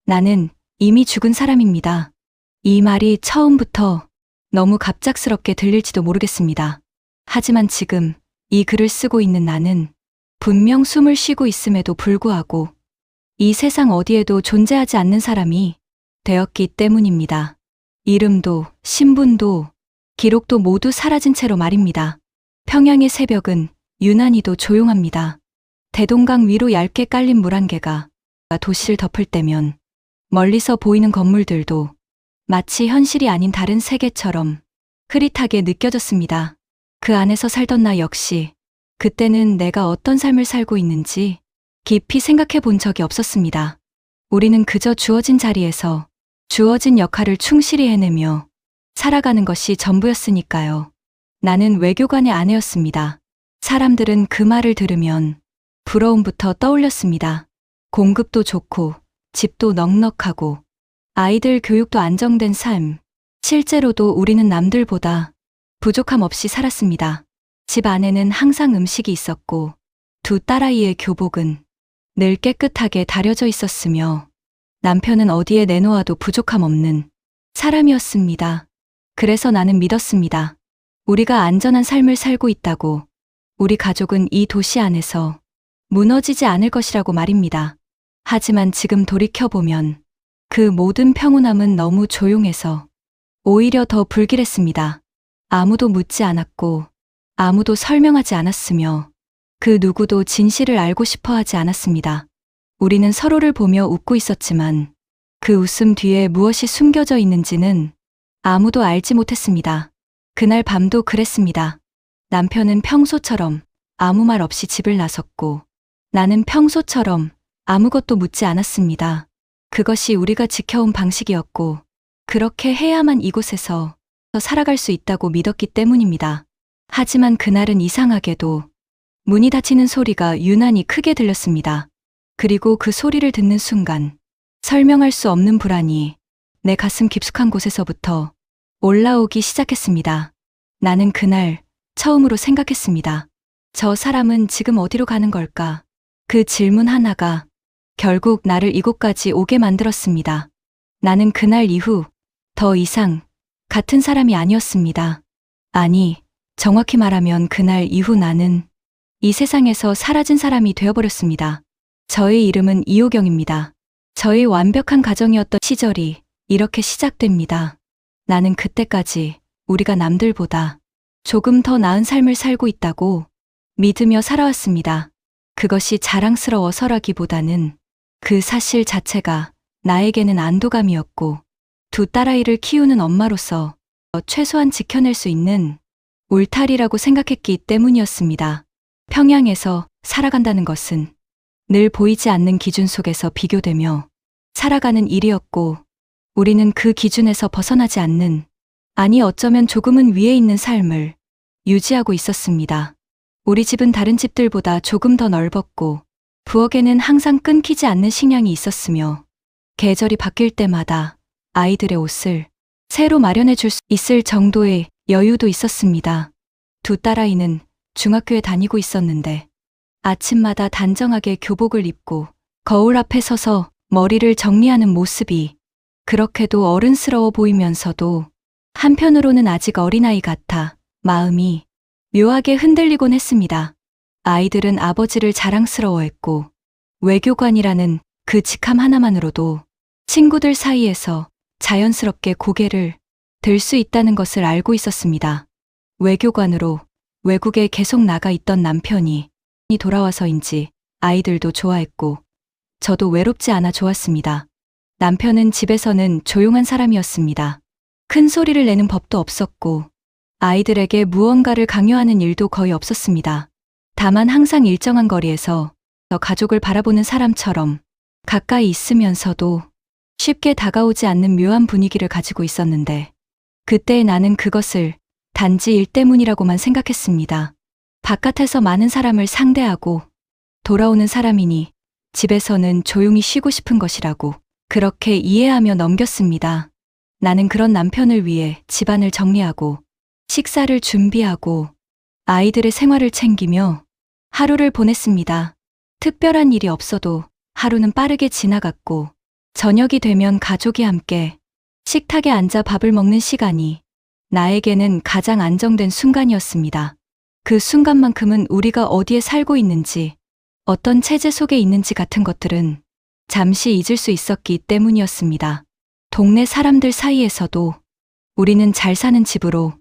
나는 이미 죽은 사람입니다. 이 말이 처음부터 너무 갑작스럽게 들릴지도 모르겠습니다. 하지만 지금 이 글을 쓰고 있는 나는 분명 숨을 쉬고 있음에도 불구하고 이 세상 어디에도 존재하지 않는 사람이 되었기 때문입니다. 이름도 신분도 기록도 모두 사라진 채로 말입니다. 평양의 새벽은 유난히도 조용합니다. 대동강 위로 얇게 깔린 물 한 개가 도시를 덮을 때면 멀리서 보이는 건물들도 마치 현실이 아닌 다른 세계처럼 흐릿하게 느껴졌습니다. 그 안에서 살던 나 역시 그때는 내가 어떤 삶을 살고 있는지 깊이 생각해 본 적이 없었습니다. 우리는 그저 주어진 자리에서 주어진 역할을 충실히 해내며 살아가는 것이 전부였으니까요. 나는 외교관의 아내였습니다. 사람들은 그 말을 들으면 부러움부터 떠올렸습니다. 공급도 좋고 집도 넉넉하고 아이들 교육도 안정된 삶. 실제로도 우리는 남들보다 부족함 없이 살았습니다. 집 안에는 항상 음식이 있었고 두 딸아이의 교복은 늘 깨끗하게 다려져 있었으며 남편은 어디에 내놓아도 부족함 없는 사람이었습니다. 그래서 나는 믿었습니다. 우리가 안전한 삶을 살고 있다고, 우리 가족은 이 도시 안에서 무너지지 않을 것이라고 말입니다. 하지만 지금 돌이켜보면 그 모든 평온함은 너무 조용해서 오히려 더 불길했습니다. 아무도 묻지 않았고 아무도 설명하지 않았으며 그 누구도 진실을 알고 싶어 하지 않았습니다. 우리는 서로를 보며 웃고 있었지만 그 웃음 뒤에 무엇이 숨겨져 있는지는 아무도 알지 못했습니다. 그날 밤도 그랬습니다. 남편은 평소처럼 아무 말 없이 집을 나섰고 나는 평소처럼 아무것도 묻지 않았습니다. 그것이 우리가 지켜온 방식이었고 그렇게 해야만 이곳에서 살아갈 수 있다고 믿었기 때문입니다. 하지만 그날은 이상하게도 문이 닫히는 소리가 유난히 크게 들렸습니다. 그리고 그 소리를 듣는 순간 설명할 수 없는 불안이 내 가슴 깊숙한 곳에서부터 올라오기 시작했습니다. 나는 그날 처음으로 생각했습니다. 저 사람은 지금 어디로 가는 걸까? 그 질문 하나가 결국 나를 이곳까지 오게 만들었습니다. 나는 그날 이후 더 이상 같은 사람이 아니었습니다. 아니, 정확히 말하면 그날 이후 나는 이 세상에서 사라진 사람이 되어버렸습니다. 저의 이름은 이호경입니다. 저의 완벽한 가정이었던 시절이 이렇게 시작됩니다. 나는 그때까지 우리가 남들보다 조금 더 나은 삶을 살고 있다고 믿으며 살아왔습니다. 그것이 자랑스러워서라기보다는 그 사실 자체가 나에게는 안도감이었고 두 딸아이를 키우는 엄마로서 최소한 지켜낼 수 있는 울타리라고 생각했기 때문이었습니다. 평양에서 살아간다는 것은 늘 보이지 않는 기준 속에서 비교되며 살아가는 일이었고 우리는 그 기준에서 벗어나지 않는, 아니 어쩌면 조금은 위에 있는 삶을 유지하고 있었습니다. 우리 집은 다른 집들보다 조금 더 넓었고 부엌에는 항상 끊기지 않는 식량이 있었으며 계절이 바뀔 때마다 아이들의 옷을 새로 마련해 줄 수 있을 정도의 여유도 있었습니다. 두 딸아이는 중학교에 다니고 있었는데 아침마다 단정하게 교복을 입고 거울 앞에 서서 머리를 정리하는 모습이 그렇게도 어른스러워 보이면서도 한편으로는 아직 어린아이 같아 마음이 묘하게 흔들리곤 했습니다. 아이들은 아버지를 자랑스러워했고 외교관이라는 그 직함 하나만으로도 친구들 사이에서 자연스럽게 고개를 들 수 있다는 것을 알고 있었습니다. 외교관으로 외국에 계속 나가 있던 남편이 돌아와서인지 아이들도 좋아했고 저도 외롭지 않아 좋았습니다. 남편은 집에서는 조용한 사람이었습니다. 큰 소리를 내는 법도 없었고 아이들에게 무언가를 강요하는 일도 거의 없었습니다. 다만 항상 일정한 거리에서 가족을 바라보는 사람처럼 가까이 있으면서도 쉽게 다가오지 않는 묘한 분위기를 가지고 있었는데 그때 나는 그것을 단지 일 때문이라고만 생각했습니다. 바깥에서 많은 사람을 상대하고 돌아오는 사람이니 집에서는 조용히 쉬고 싶은 것이라고 그렇게 이해하며 넘겼습니다. 나는 그런 남편을 위해 집안을 정리하고 식사를 준비하고 아이들의 생활을 챙기며 하루를 보냈습니다. 특별한 일이 없어도 하루는 빠르게 지나갔고 저녁이 되면 가족이 함께 식탁에 앉아 밥을 먹는 시간이 나에게는 가장 안정된 순간이었습니다. 그 순간만큼은 우리가 어디에 살고 있는지, 어떤 체제 속에 있는지 같은 것들은 잠시 잊을 수 있었기 때문이었습니다. 동네 사람들 사이에서도 우리는 잘 사는 집으로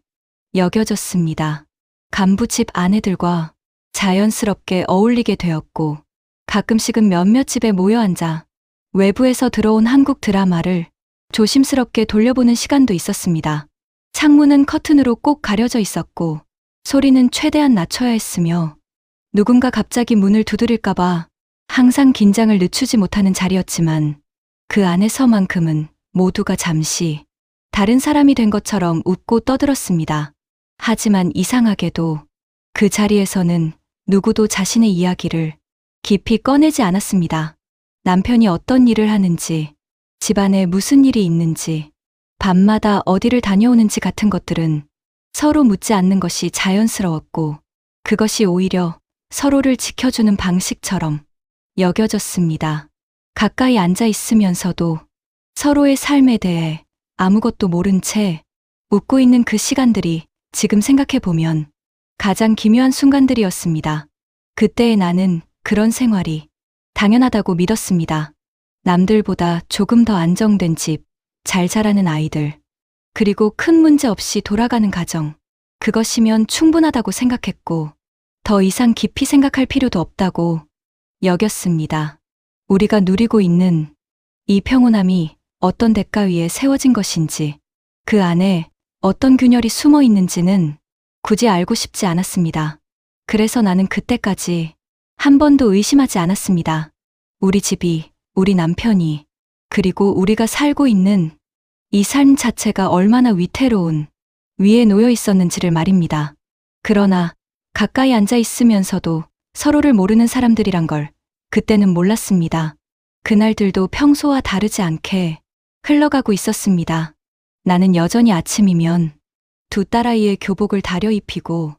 여겨졌습니다. 간부집 아내들과 자연스럽게 어울리게 되었고, 가끔씩은 몇몇 집에 모여 앉아 외부에서 들어온 한국 드라마를 조심스럽게 돌려보는 시간도 있었습니다. 창문은 커튼으로 꼭 가려져 있었고, 소리는 최대한 낮춰야 했으며, 누군가 갑자기 문을 두드릴까봐 항상 긴장을 늦추지 못하는 자리였지만, 그 안에서만큼은 모두가 잠시 다른 사람이 된 것처럼 웃고 떠들었습니다. 하지만 이상하게도 그 자리에서는 누구도 자신의 이야기를 깊이 꺼내지 않았습니다. 남편이 어떤 일을 하는지, 집안에 무슨 일이 있는지, 밤마다 어디를 다녀오는지 같은 것들은 서로 묻지 않는 것이 자연스러웠고, 그것이 오히려 서로를 지켜주는 방식처럼 여겨졌습니다. 가까이 앉아 있으면서도 서로의 삶에 대해 아무것도 모른 채 웃고 있는 그 시간들이 지금 생각해보면 가장 기묘한 순간들이었습니다. 그때의 나는 그런 생활이 당연하다고 믿었습니다. 남들보다 조금 더 안정된 집, 잘 자라는 아이들, 그리고 큰 문제 없이 돌아가는 가정, 그것이면 충분하다고 생각했고, 더 이상 깊이 생각할 필요도 없다고 여겼습니다. 우리가 누리고 있는 이 평온함이 어떤 대가 위에 세워진 것인지, 그 안에 어떤 균열이 숨어 있는지는 굳이 알고 싶지 않았습니다. 그래서 나는 그때까지 한 번도 의심하지 않았습니다. 우리 집이, 우리 남편이, 그리고 우리가 살고 있는 이 삶 자체가 얼마나 위태로운 위에 놓여 있었는지를 말입니다. 그러나 가까이 앉아 있으면서도 서로를 모르는 사람들이란 걸 그때는 몰랐습니다. 그날들도 평소와 다르지 않게 흘러가고 있었습니다. 나는 여전히 아침이면 두 딸아이의 교복을 다려 입히고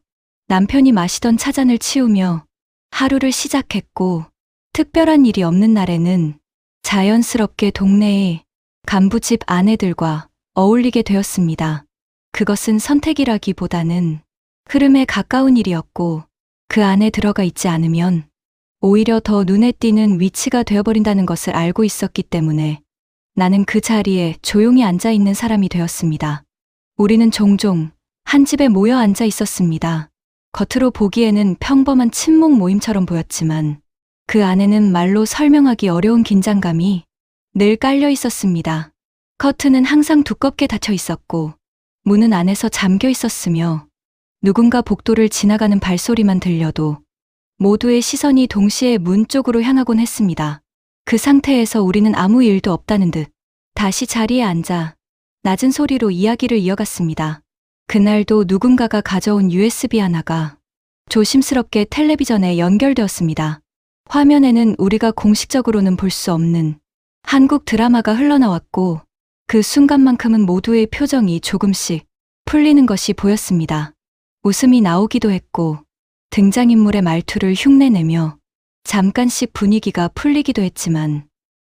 남편이 마시던 차잔을 치우며 하루를 시작했고, 특별한 일이 없는 날에는 자연스럽게 동네의 간부집 아내들과 어울리게 되었습니다. 그것은 선택이라기보다는 흐름에 가까운 일이었고, 그 안에 들어가 있지 않으면 오히려 더 눈에 띄는 위치가 되어버린다는 것을 알고 있었기 때문에 나는 그 자리에 조용히 앉아 있는 사람이 되었습니다. 우리는 종종 한 집에 모여 앉아 있었습니다. 겉으로 보기에는 평범한 친목 모임처럼 보였지만 그 안에는 말로 설명하기 어려운 긴장감이 늘 깔려 있었습니다. 커튼은 항상 두껍게 닫혀 있었고, 문은 안에서 잠겨 있었으며, 누군가 복도를 지나가는 발소리만 들려도 모두의 시선이 동시에 문 쪽으로 향하곤 했습니다. 그 상태에서 우리는 아무 일도 없다는 듯 다시 자리에 앉아 낮은 소리로 이야기를 이어갔습니다. 그날도 누군가가 가져온 USB 하나가 조심스럽게 텔레비전에 연결되었습니다. 화면에는 우리가 공식적으로는 볼 수 없는 한국 드라마가 흘러나왔고, 그 순간만큼은 모두의 표정이 조금씩 풀리는 것이 보였습니다. 웃음이 나오기도 했고, 등장인물의 말투를 흉내내며 잠깐씩 분위기가 풀리기도 했지만,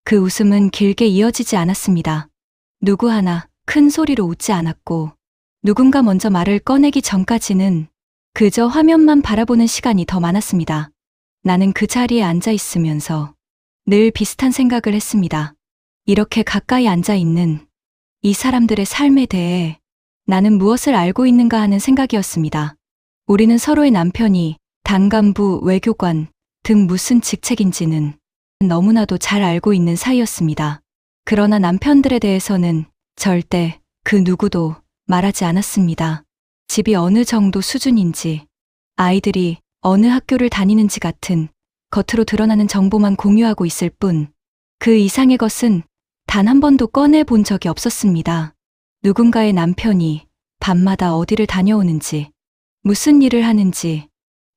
그 웃음은 길게 이어지지 않았습니다. 누구 하나 큰 소리로 웃지 않았고, 누군가 먼저 말을 꺼내기 전까지는 그저 화면만 바라보는 시간이 더 많았습니다. 나는 그 자리에 앉아 있으면서 늘 비슷한 생각을 했습니다. 이렇게 가까이 앉아 있는 이 사람들의 삶에 대해 나는 무엇을 알고 있는가 하는 생각이었습니다. 우리는 서로의 남편이 당간부, 외교관 등 무슨 직책인지는 너무나도 잘 알고 있는 사이였습니다. 그러나 남편들에 대해서는 절대 그 누구도 말하지 않았습니다. 집이 어느 정도 수준인지, 아이들이 어느 학교를 다니는지 같은 겉으로 드러나는 정보만 공유하고 있을 뿐, 그 이상의 것은 단 한 번도 꺼내 본 적이 없었습니다. 누군가의 남편이 밤마다 어디를 다녀오는지, 무슨 일을 하는지,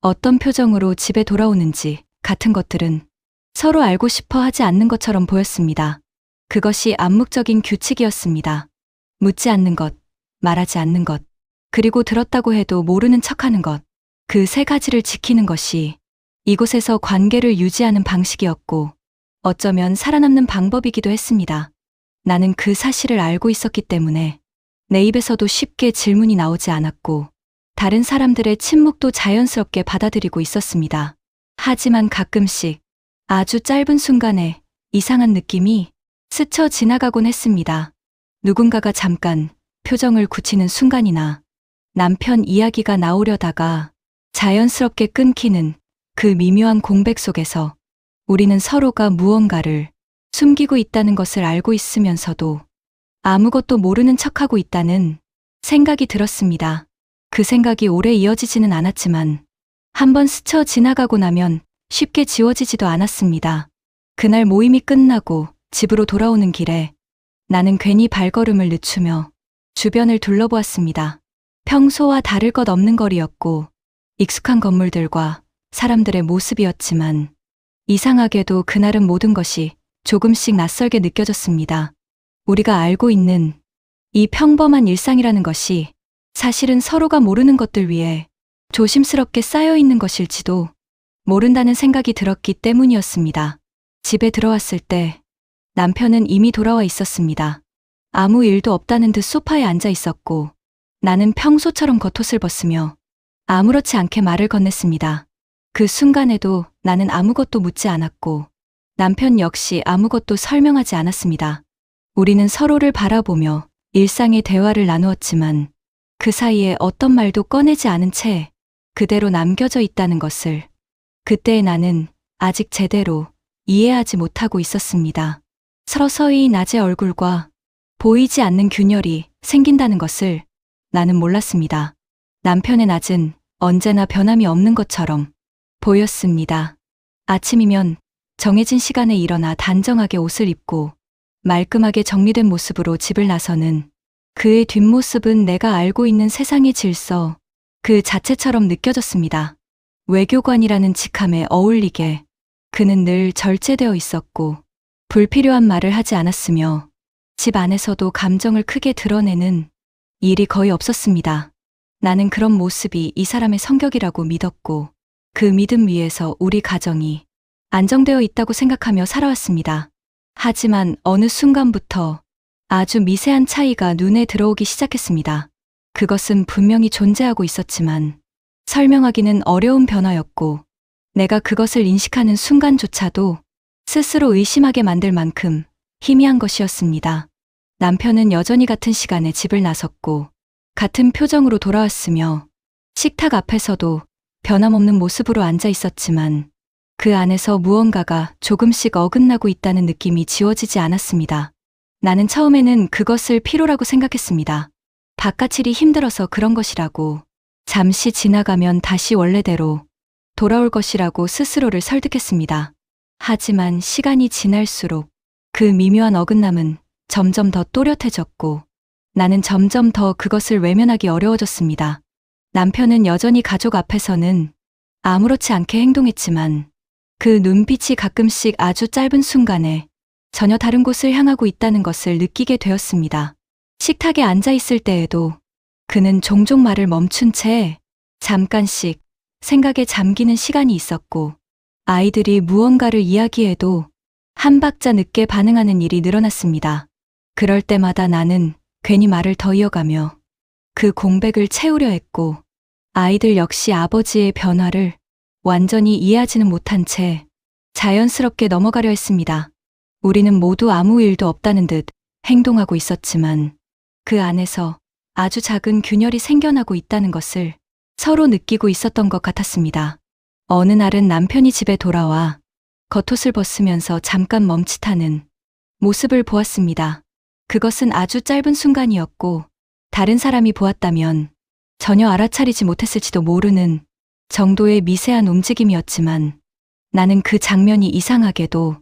어떤 표정으로 집에 돌아오는지 같은 것들은 서로 알고 싶어 하지 않는 것처럼 보였습니다. 그것이 암묵적인 규칙이었습니다. 묻지 않는 것, 말하지 않는 것, 그리고 들었다고 해도 모르는 척하는 것, 그 세 가지를 지키는 것이 이곳에서 관계를 유지하는 방식이었고, 어쩌면 살아남는 방법이기도 했습니다. 나는 그 사실을 알고 있었기 때문에 내 입에서도 쉽게 질문이 나오지 않았고 다른 사람들의 침묵도 자연스럽게 받아들이고 있었습니다. 하지만 가끔씩 아주 짧은 순간에 이상한 느낌이 스쳐 지나가곤 했습니다. 누군가가 잠깐 표정을 굳히는 순간이나 남편 이야기가 나오려다가 자연스럽게 끊기는 그 미묘한 공백 속에서 우리는 서로가 무언가를 숨기고 있다는 것을 알고 있으면서도 아무것도 모르는 척하고 있다는 생각이 들었습니다. 그 생각이 오래 이어지지는 않았지만 한번 스쳐 지나가고 나면 쉽게 지워지지도 않았습니다. 그날 모임이 끝나고 집으로 돌아오는 길에 나는 괜히 발걸음을 늦추며 주변을 둘러보았습니다. 평소와 다를 것 없는 거리였고 익숙한 건물들과 사람들의 모습이었지만 이상하게도 그날은 모든 것이 조금씩 낯설게 느껴졌습니다. 우리가 알고 있는 이 평범한 일상이라는 것이 사실은 서로가 모르는 것들 위에 조심스럽게 쌓여 있는 것일지도 모른다는 생각이 들었기 때문이었습니다. 집에 들어왔을 때 남편은 이미 돌아와 있었습니다. 아무 일도 없다는 듯 소파에 앉아 있었고 나는 평소처럼 겉옷을 벗으며 아무렇지 않게 말을 건넸습니다. 그 순간에도 나는 아무것도 묻지 않았고 남편 역시 아무것도 설명하지 않았습니다. 우리는 서로를 바라보며 일상의 대화를 나누었지만 그 사이에 어떤 말도 꺼내지 않은 채 그대로 남겨져 있다는 것을 그때의 나는 아직 제대로 이해하지 못하고 있었습니다. 서서히 낮의 얼굴과 보이지 않는 균열이 생긴다는 것을 나는 몰랐습니다. 남편의 낮은 언제나 변함이 없는 것처럼 보였습니다. 아침이면 정해진 시간에 일어나 단정하게 옷을 입고 말끔하게 정리된 모습으로 집을 나서는 그의 뒷모습은 내가 알고 있는 세상의 질서 그 자체처럼 느껴졌습니다. 외교관이라는 직함에 어울리게 그는 늘 절제되어 있었고 불필요한 말을 하지 않았으며 집 안에서도 감정을 크게 드러내는 일이 거의 없었습니다. 나는 그런 모습이 이 사람의 성격이라고 믿었고 그 믿음 위에서 우리 가정이 안정되어 있다고 생각하며 살아왔습니다. 하지만 어느 순간부터 아주 미세한 차이가 눈에 들어오기 시작했습니다. 그것은 분명히 존재하고 있었지만 설명하기는 어려운 변화였고 내가 그것을 인식하는 순간조차도 스스로 의심하게 만들 만큼 희미한 것이었습니다. 남편은 여전히 같은 시간에 집을 나섰고 같은 표정으로 돌아왔으며 식탁 앞에서도 변함없는 모습으로 앉아 있었지만 그 안에서 무언가가 조금씩 어긋나고 있다는 느낌이 지워지지 않았습니다. 나는 처음에는 그것을 피로라고 생각했습니다. 바깥일이 힘들어서 그런 것이라고, 잠시 지나가면 다시 원래대로 돌아올 것이라고 스스로를 설득했습니다. 하지만 시간이 지날수록 그 미묘한 어긋남은 점점 더 또렷해졌고 나는 점점 더 그것을 외면하기 어려워졌습니다. 남편은 여전히 가족 앞에서는 아무렇지 않게 행동했지만 그 눈빛이 가끔씩 아주 짧은 순간에 전혀 다른 곳을 향하고 있다는 것을 느끼게 되었습니다. 식탁에 앉아 있을 때에도 그는 종종 말을 멈춘 채 잠깐씩 생각에 잠기는 시간이 있었고 아이들이 무언가를 이야기해도 한 박자 늦게 반응하는 일이 늘어났습니다. 그럴 때마다 나는 괜히 말을 더 이어가며 그 공백을 채우려 했고 아이들 역시 아버지의 변화를 완전히 이해하지는 못한 채 자연스럽게 넘어가려 했습니다. 우리는 모두 아무 일도 없다는 듯 행동하고 있었지만 그 안에서 아주 작은 균열이 생겨나고 있다는 것을 서로 느끼고 있었던 것 같았습니다. 어느 날은 남편이 집에 돌아와 겉옷을 벗으면서 잠깐 멈칫하는 모습을 보았습니다. 그것은 아주 짧은 순간이었고 다른 사람이 보았다면 전혀 알아차리지 못했을지도 모르는 정도의 미세한 움직임이었지만 나는 그 장면이 이상하게도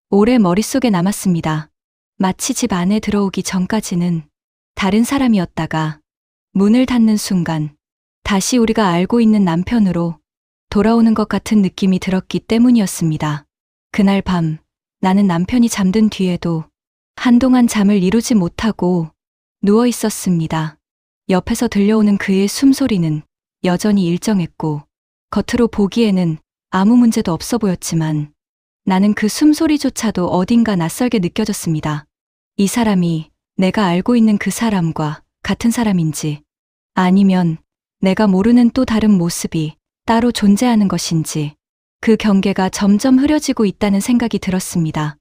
오래 머릿속에 남았습니다. 마치 집 안에 들어오기 전까지는 다른 사람이었다가 문을 닫는 순간 다시 우리가 알고 있는 남편으로 돌아오는 것 같은 느낌이 들었기 때문이었습니다. 그날 밤 나는 남편이 잠든 뒤에도 한동안 잠을 이루지 못하고 누워 있었습니다. 옆에서 들려오는 그의 숨소리는 여전히 일정했고 겉으로 보기에는 아무 문제도 없어 보였지만 나는 그 숨소리조차도 어딘가 낯설게 느껴졌습니다. 이 사람이 내가 알고 있는 그 사람과 같은 사람인지, 아니면 내가 모르는 또 다른 모습이 따로 존재하는 것인지, 그 경계가 점점 흐려지고 있다는 생각이 들었습니다.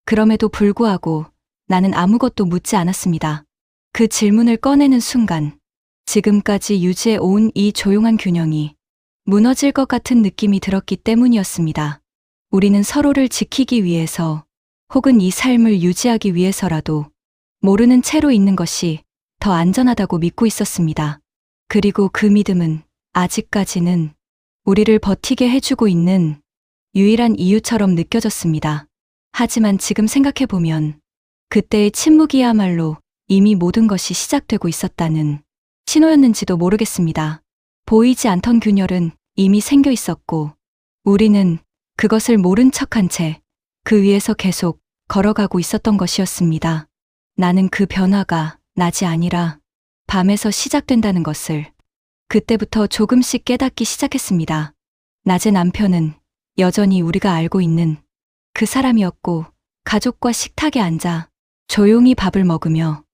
그럼에도 불구하고 나는 아무것도 묻지 않았습니다. 그 질문을 꺼내는 순간, 지금까지 유지해 온 이 조용한 균형이 무너질 것 같은 느낌이 들었기 때문이었습니다. 우리는 서로를 지키기 위해서, 혹은 이 삶을 유지하기 위해서라도 모르는 채로 있는 것이 더 안전하다고 믿고 있었습니다. 그리고 그 믿음은 아직까지는 우리를 버티게 해주고 있는 유일한 이유처럼 느껴졌습니다. 하지만 지금 생각해보면 그때의 침묵이야말로 이미 모든 것이 시작되고 있었다는 신호였는지도 모르겠습니다. 보이지 않던 균열은 이미 생겨 있었고, 우리는 그것을 모른 척한 채 그 위에서 계속 걸어가고 있었던 것이었습니다. 나는 그 변화가 낮이 아니라 밤에서 시작된다는 것을 그때부터 조금씩 깨닫기 시작했습니다. 낮에 남편은 여전히 우리가 알고 있는 그 사람이었고, 가족과 식탁에 앉아 조용히 밥을 먹으며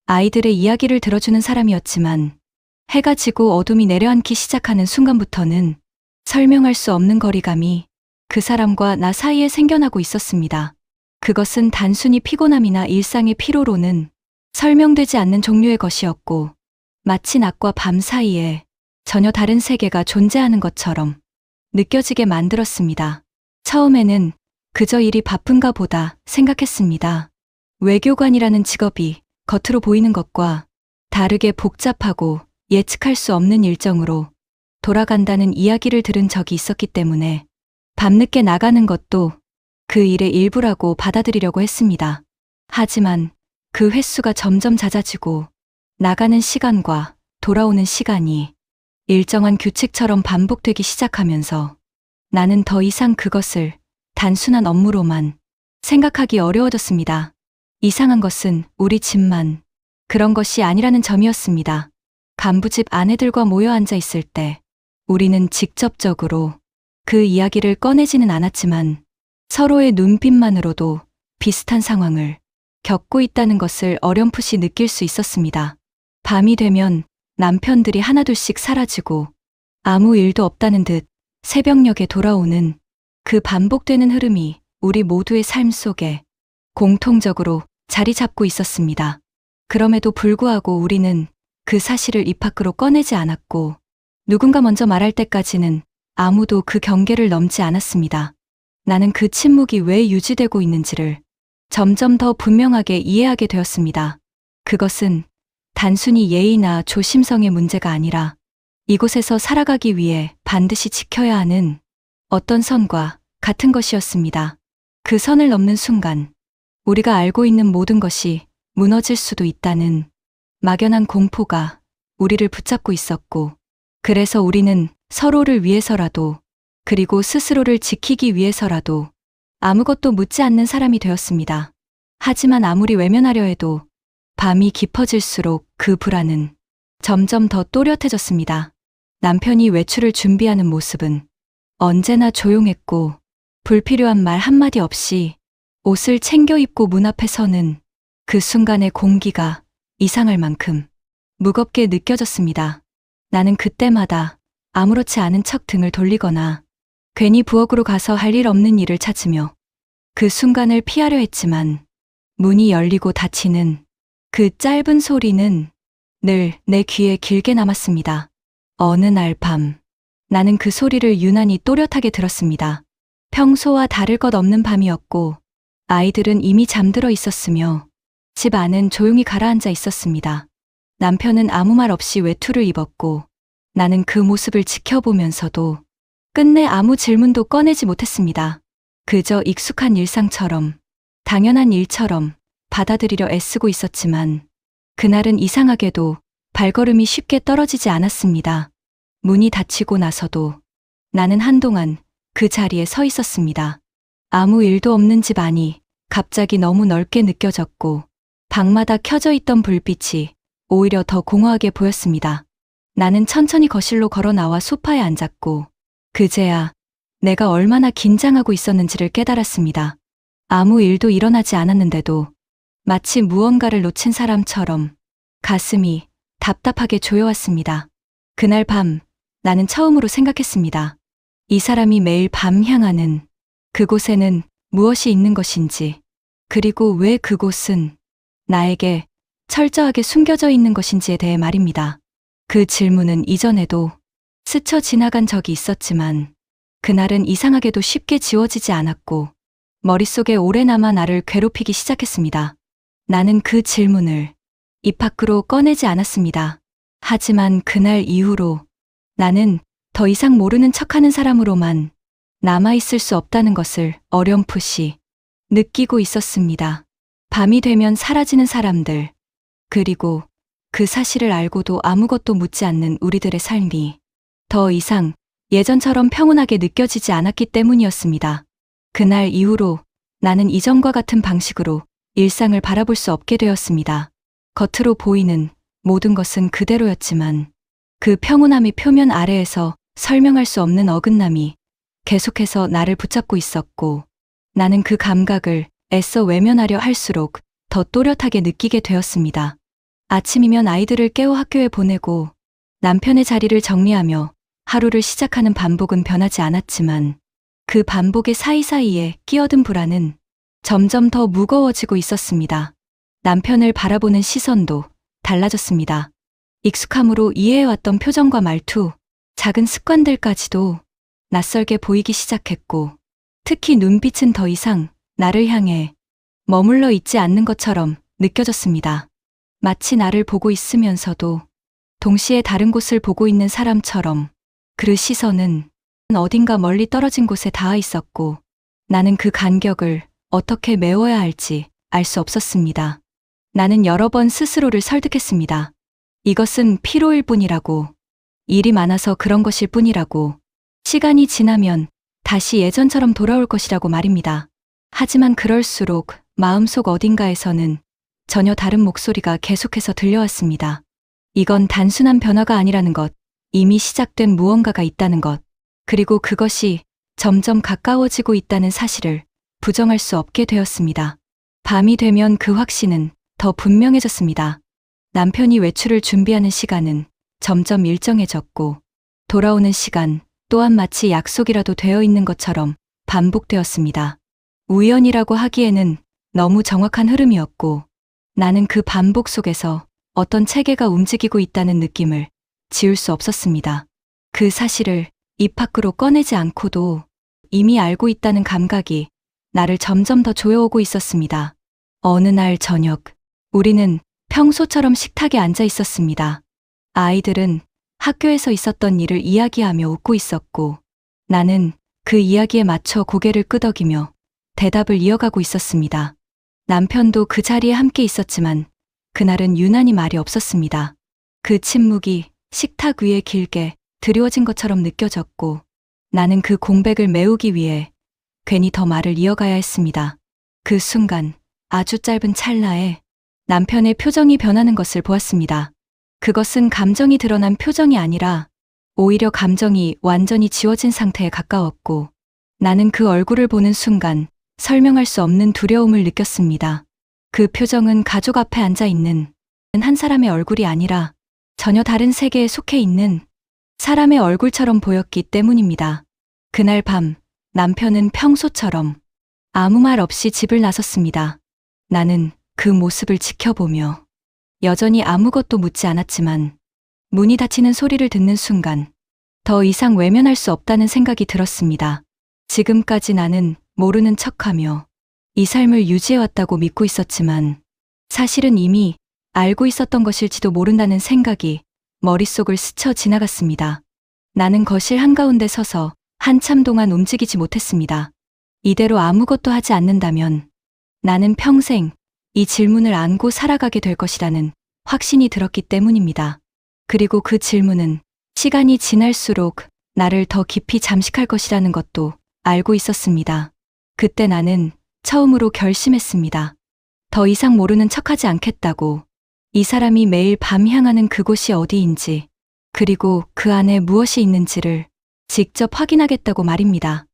아이들의 이야기를 들어주는 사람이었지만, 해가 지고 어둠이 내려앉기 시작하는 순간부터는 설명할 수 없는 거리감이 그 사람과 나 사이에 생겨나고 있었습니다. 그것은 단순히 피곤함이나 일상의 피로로는 설명되지 않는 종류의 것이었고, 마치 낮과 밤 사이에 전혀 다른 세계가 존재하는 것처럼 느껴지게 만들었습니다. 처음에는 그저 일이 바쁜가 보다 생각했습니다. 외교관이라는 직업이 겉으로 보이는 것과 다르게 복잡하고 예측할 수 없는 일정으로 돌아간다는 이야기를 들은 적이 있었기 때문에 밤늦게 나가는 것도 그 일의 일부라고 받아들이려고 했습니다. 하지만 그 횟수가 점점 잦아지고 나가는 시간과 돌아오는 시간이 일정한 규칙처럼 반복되기 시작하면서 나는 더 이상 그것을 단순한 업무로만 생각하기 어려워졌습니다. 이상한 것은 우리 집만 그런 것이 아니라는 점이었습니다. 간부집 아내들과 모여 앉아 있을 때 우리는 직접적으로 그 이야기를 꺼내지는 않았지만 서로의 눈빛만으로도 비슷한 상황을 겪고 있다는 것을 어렴풋이 느낄 수 있었습니다. 밤이 되면 남편들이 하나둘씩 사라지고 아무 일도 없다는 듯 새벽녘에 돌아오는 그 반복되는 흐름이 우리 모두의 삶 속에 공통적으로 자리 잡고 있었습니다. 그럼에도 불구하고 우리는 그 사실을 입 밖으로 꺼내지 않았고, 누군가 먼저 말할 때까지는 아무도 그 경계를 넘지 않았습니다. 나는 그 침묵이 왜 유지되고 있는지를 점점 더 분명하게 이해하게 되었습니다. 그것은 단순히 예의나 조심성의 문제가 아니라 이곳에서 살아가기 위해 반드시 지켜야 하는 어떤 선과 같은 것이었습니다. 그 선을 넘는 순간 우리가 알고 있는 모든 것이 무너질 수도 있다는 막연한 공포가 우리를 붙잡고 있었고, 그래서 우리는 서로를 위해서라도, 그리고 스스로를 지키기 위해서라도 아무것도 묻지 않는 사람이 되었습니다. 하지만 아무리 외면하려 해도 밤이 깊어질수록 그 불안은 점점 더 또렷해졌습니다. 남편이 외출을 준비하는 모습은 언제나 조용했고, 불필요한 말 한마디 없이 옷을 챙겨 입고 문 앞에 서는 그 순간의 공기가 이상할 만큼 무겁게 느껴졌습니다. 나는 그때마다 아무렇지 않은 척 등을 돌리거나 괜히 부엌으로 가서 할 일 없는 일을 찾으며 그 순간을 피하려 했지만, 문이 열리고 닫히는 그 짧은 소리는 늘 내 귀에 길게 남았습니다. 어느 날 밤, 나는 그 소리를 유난히 또렷하게 들었습니다. 평소와 다를 것 없는 밤이었고, 아이들은 이미 잠들어 있었으며 집 안은 조용히 가라앉아 있었습니다. 남편은 아무 말 없이 외투를 입었고, 나는 그 모습을 지켜보면서도 끝내 아무 질문도 꺼내지 못했습니다. 그저 익숙한 일상처럼, 당연한 일처럼 받아들이려 애쓰고 있었지만, 그날은 이상하게도 발걸음이 쉽게 떨어지지 않았습니다. 문이 닫히고 나서도 나는 한동안 그 자리에 서 있었습니다. 아무 일도 없는 집 안이 갑자기 너무 넓게 느껴졌고, 방마다 켜져 있던 불빛이 오히려 더 공허하게 보였습니다. 나는 천천히 거실로 걸어 나와 소파에 앉았고, 그제야 내가 얼마나 긴장하고 있었는지를 깨달았습니다. 아무 일도 일어나지 않았는데도 마치 무언가를 놓친 사람처럼 가슴이 답답하게 조여왔습니다. 그날 밤 나는 처음으로 생각했습니다. 이 사람이 매일 밤 향하는 그곳에는 무엇이 있는 것인지, 그리고 왜 그곳은 나에게 철저하게 숨겨져 있는 것인지에 대해 말입니다. 그 질문은 이전에도 스쳐 지나간 적이 있었지만 그날은 이상하게도 쉽게 지워지지 않았고 머릿속에 오래 남아 나를 괴롭히기 시작했습니다. 나는 그 질문을 입 밖으로 꺼내지 않았습니다. 하지만 그날 이후로 나는 더 이상 모르는 척하는 사람으로만 남아있을 수 없다는 것을 어렴풋이 느끼고 있었습니다. 밤이 되면 사라지는 사람들, 그리고 그 사실을 알고도 아무것도 묻지 않는 우리들의 삶이 더 이상 예전처럼 평온하게 느껴지지 않았기 때문이었습니다. 그날 이후로 나는 이전과 같은 방식으로 일상을 바라볼 수 없게 되었습니다. 겉으로 보이는 모든 것은 그대로였지만 그 평온함의 표면 아래에서 설명할 수 없는 어긋남이 계속해서 나를 붙잡고 있었고, 나는 그 감각을 애써 외면하려 할수록 더 또렷하게 느끼게 되었습니다. 아침이면 아이들을 깨워 학교에 보내고 남편의 자리를 정리하며 하루를 시작하는 반복은 변하지 않았지만 그 반복의 사이사이에 끼어든 불안은 점점 더 무거워지고 있었습니다. 남편을 바라보는 시선도 달라졌습니다. 익숙함으로 이해해왔던 표정과 말투, 작은 습관들까지도 낯설게 보이기 시작했고, 특히 눈빛은 더 이상 나를 향해 머물러 있지 않는 것처럼 느껴졌습니다. 마치 나를 보고 있으면서도 동시에 다른 곳을 보고 있는 사람처럼 그 시선은 어딘가 멀리 떨어진 곳에 닿아 있었고, 나는 그 간격을 어떻게 메워야 할지 알 수 없었습니다. 나는 여러 번 스스로를 설득했습니다. 이것은 피로일 뿐이라고, 일이 많아서 그런 것일 뿐이라고, 시간이 지나면 다시 예전처럼 돌아올 것이라고 말입니다. 하지만 그럴수록 마음속 어딘가에서는 전혀 다른 목소리가 계속해서 들려왔습니다. 이건 단순한 변화가 아니라는 것, 이미 시작된 무언가가 있다는 것, 그리고 그것이 점점 가까워지고 있다는 사실을 부정할 수 없게 되었습니다. 밤이 되면 그 확신은 더 분명해졌습니다. 남편이 외출을 준비하는 시간은 점점 일정해졌고, 돌아오는 시간 또한 마치 약속이라도 되어 있는 것처럼 반복되었습니다. 우연이라고 하기에는 너무 정확한 흐름이었고, 나는 그 반복 속에서 어떤 체계가 움직이고 있다는 느낌을 지울 수 없었습니다. 그 사실을 입 밖으로 꺼내지 않고도 이미 알고 있다는 감각이 나를 점점 더 조여오고 있었습니다. 어느 날 저녁, 우리는 평소처럼 식탁에 앉아 있었습니다. 아이들은 학교에서 있었던 일을 이야기하며 웃고 있었고, 나는 그 이야기에 맞춰 고개를 끄덕이며 대답을 이어가고 있었습니다. 남편도 그 자리에 함께 있었지만 그날은 유난히 말이 없었습니다. 그 침묵이 식탁 위에 길게 드리워진 것처럼 느껴졌고, 나는 그 공백을 메우기 위해 괜히 더 말을 이어가야 했습니다. 그 순간 아주 짧은 찰나에 남편의 표정이 변하는 것을 보았습니다. 그것은 감정이 드러난 표정이 아니라 오히려 감정이 완전히 지워진 상태에 가까웠고, 나는 그 얼굴을 보는 순간 설명할 수 없는 두려움을 느꼈습니다. 그 표정은 가족 앞에 앉아 있는 한 사람의 얼굴이 아니라 전혀 다른 세계에 속해 있는 사람의 얼굴처럼 보였기 때문입니다. 그날 밤 남편은 평소처럼 아무 말 없이 집을 나섰습니다. 나는 그 모습을 지켜보며 여전히 아무것도 묻지 않았지만 문이 닫히는 소리를 듣는 순간 더 이상 외면할 수 없다는 생각이 들었습니다. 지금까지 나는 모르는 척하며 이 삶을 유지해왔다고 믿고 있었지만 사실은 이미 알고 있었던 것일지도 모른다는 생각이 머릿속을 스쳐 지나갔습니다. 나는 거실 한가운데 서서 한참 동안 움직이지 못했습니다. 이대로 아무것도 하지 않는다면 나는 평생 이 질문을 안고 살아가게 될 것이라는 확신이 들었기 때문입니다. 그리고 그 질문은 시간이 지날수록 나를 더 깊이 잠식할 것이라는 것도 알고 있었습니다. 그때 나는 처음으로 결심했습니다. 더 이상 모르는 척하지 않겠다고. 이 사람이 매일 밤 향하는 그곳이 어디인지, 그리고 그 안에 무엇이 있는지를 직접 확인하겠다고 말입니다.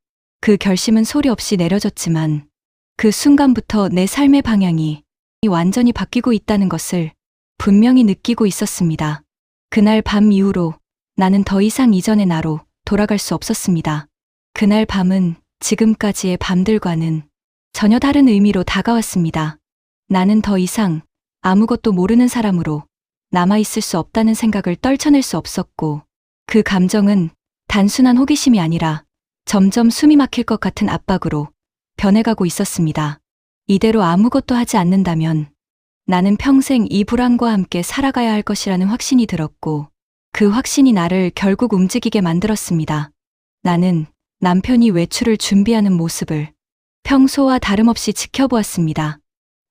그 결심은 소리 없이 내려졌지만 그 순간부터 내 삶의 방향이 완전히 바뀌고 있다는 것을 분명히 느끼고 있었습니다. 그날 밤 이후로 나는 더 이상 이전의 나로 돌아갈 수 없었습니다. 그날 밤은 지금까지의 밤들과는 전혀 다른 의미로 다가왔습니다. 나는 더 이상 아무것도 모르는 사람으로 남아있을 수 없다는 생각을 떨쳐낼 수 없었고, 그 감정은 단순한 호기심이 아니라 점점 숨이 막힐 것 같은 압박으로 변해가고 있었습니다. 이대로 아무것도 하지 않는다면 나는 평생 이 불안과 함께 살아가야 할 것이라는 확신이 들었고, 그 확신이 나를 결국 움직이게 만들었습니다. 나는 남편이 외출을 준비하는 모습을 평소와 다름없이 지켜보았습니다.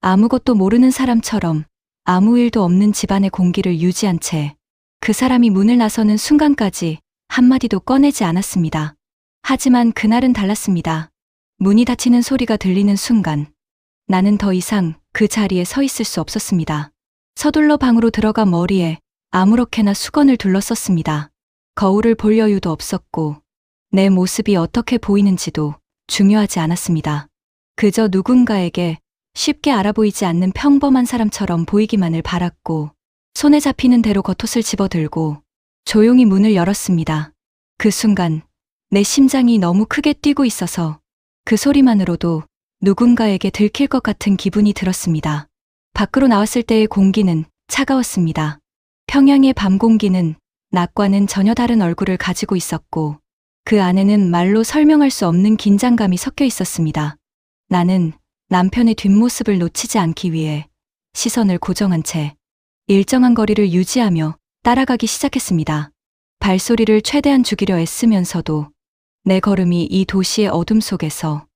아무것도 모르는 사람처럼 아무 일도 없는 집안의 공기를 유지한 채 그 사람이 문을 나서는 순간까지 한마디도 꺼내지 않았습니다. 하지만 그날은 달랐습니다. 문이 닫히는 소리가 들리는 순간 나는 더 이상 그 자리에 서 있을 수 없었습니다. 서둘러 방으로 들어가 머리에 아무렇게나 수건을 둘렀었습니다. 거울을 볼 여유도 없었고 내 모습이 어떻게 보이는지도 중요하지 않았습니다. 그저 누군가에게 쉽게 알아보이지 않는 평범한 사람처럼 보이기만을 바랐고, 손에 잡히는 대로 겉옷을 집어들고 조용히 문을 열었습니다. 그 순간 내 심장이 너무 크게 뛰고 있어서 그 소리만으로도 누군가에게 들킬 것 같은 기분이 들었습니다. 밖으로 나왔을 때의 공기는 차가웠습니다. 평양의 밤 공기는 낮과는 전혀 다른 얼굴을 가지고 있었고, 그 안에는 말로 설명할 수 없는 긴장감이 섞여 있었습니다. 나는 남편의 뒷모습을 놓치지 않기 위해 시선을 고정한 채 일정한 거리를 유지하며 따라가기 시작했습니다. 발소리를 최대한 죽이려 애쓰면서도 내 걸음이 이 도시의 어둠 속에서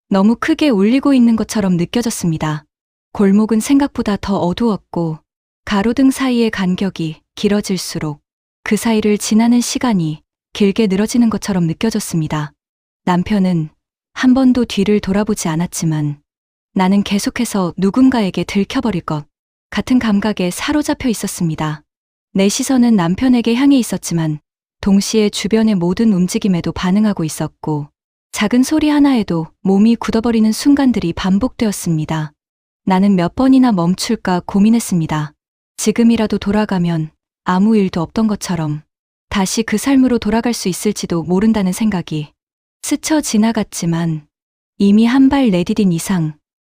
너무 크게 울리고 있는 것처럼 느껴졌습니다. 골목은 생각보다 더 어두웠고 가로등 사이의 간격이 길어질수록 그 사이를 지나는 시간이 길게 늘어지는 것처럼 느껴졌습니다. 남편은 한 번도 뒤를 돌아보지 않았지만 나는 계속해서 누군가에게 들켜버릴 것 같은 감각에 사로잡혀 있었습니다. 내 시선은 남편에게 향해 있었지만 동시에 주변의 모든 움직임에도 반응하고 있었고, 작은 소리 하나에도 몸이 굳어버리는 순간들이 반복되었습니다. 나는 몇 번이나 멈출까 고민했습니다. 지금이라도 돌아가면 아무 일도 없던 것처럼 다시 그 삶으로 돌아갈 수 있을지도 모른다는 생각이 스쳐 지나갔지만 이미 한 발 내디딘 이상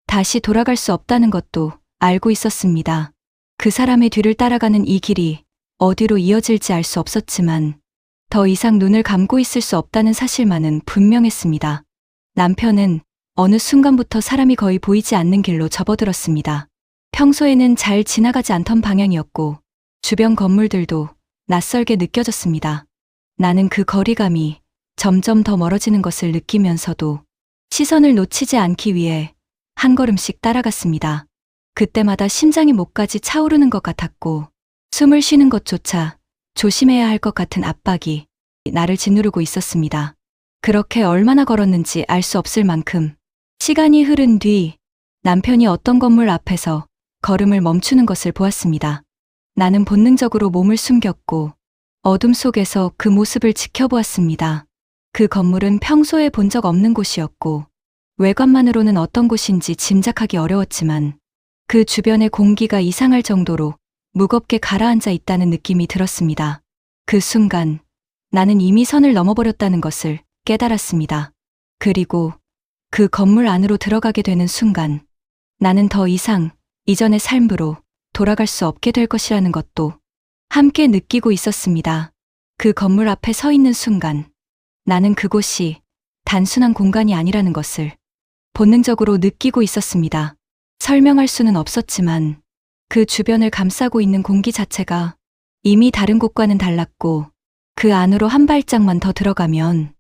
다시 돌아갈 수 없다는 것도 알고 있었습니다. 그 사람의 뒤를 따라가는 이 길이 어디로 이어질지 알 수 없었지만 더 이상 눈을 감고 있을 수 없다는 사실만은 분명했습니다. 남편은 어느 순간부터 사람이 거의 보이지 않는 길로 접어들었습니다. 평소에는 잘 지나가지 않던 방향이었고 주변 건물들도 낯설게 느껴졌습니다. 나는 그 거리감이 점점 더 멀어지는 것을 느끼면서도 시선을 놓치지 않기 위해 한 걸음씩 따라갔습니다. 그때마다 심장이 목까지 차오르는 것 같았고 숨을 쉬는 것조차 조심해야 할 것 같은 압박이 나를 짓누르고 있었습니다. 그렇게 얼마나 걸었는지 알 수 없을 만큼 시간이 흐른 뒤 남편이 어떤 건물 앞에서 걸음을 멈추는 것을 보았습니다. 나는 본능적으로 몸을 숨겼고 어둠 속에서 그 모습을 지켜보았습니다. 그 건물은 평소에 본 적 없는 곳이었고 외관만으로는 어떤 곳인지 짐작하기 어려웠지만 그 주변의 공기가 이상할 정도로 무겁게 가라앉아 있다는 느낌이 들었습니다. 그 순간 나는 이미 선을 넘어버렸다는 것을 깨달았습니다. 그리고 그 건물 안으로 들어가게 되는 순간 나는 더 이상 이전의 삶으로 돌아갈 수 없게 될 것이라는 것도 함께 느끼고 있었습니다. 그 건물 앞에 서 있는 순간 나는 그곳이 단순한 공간이 아니라는 것을 본능적으로 느끼고 있었습니다. 설명할 수는 없었지만 그 주변을 감싸고 있는 공기 자체가 이미 다른 곳과는 달랐고 그 안으로 한 발짝만 더 들어가면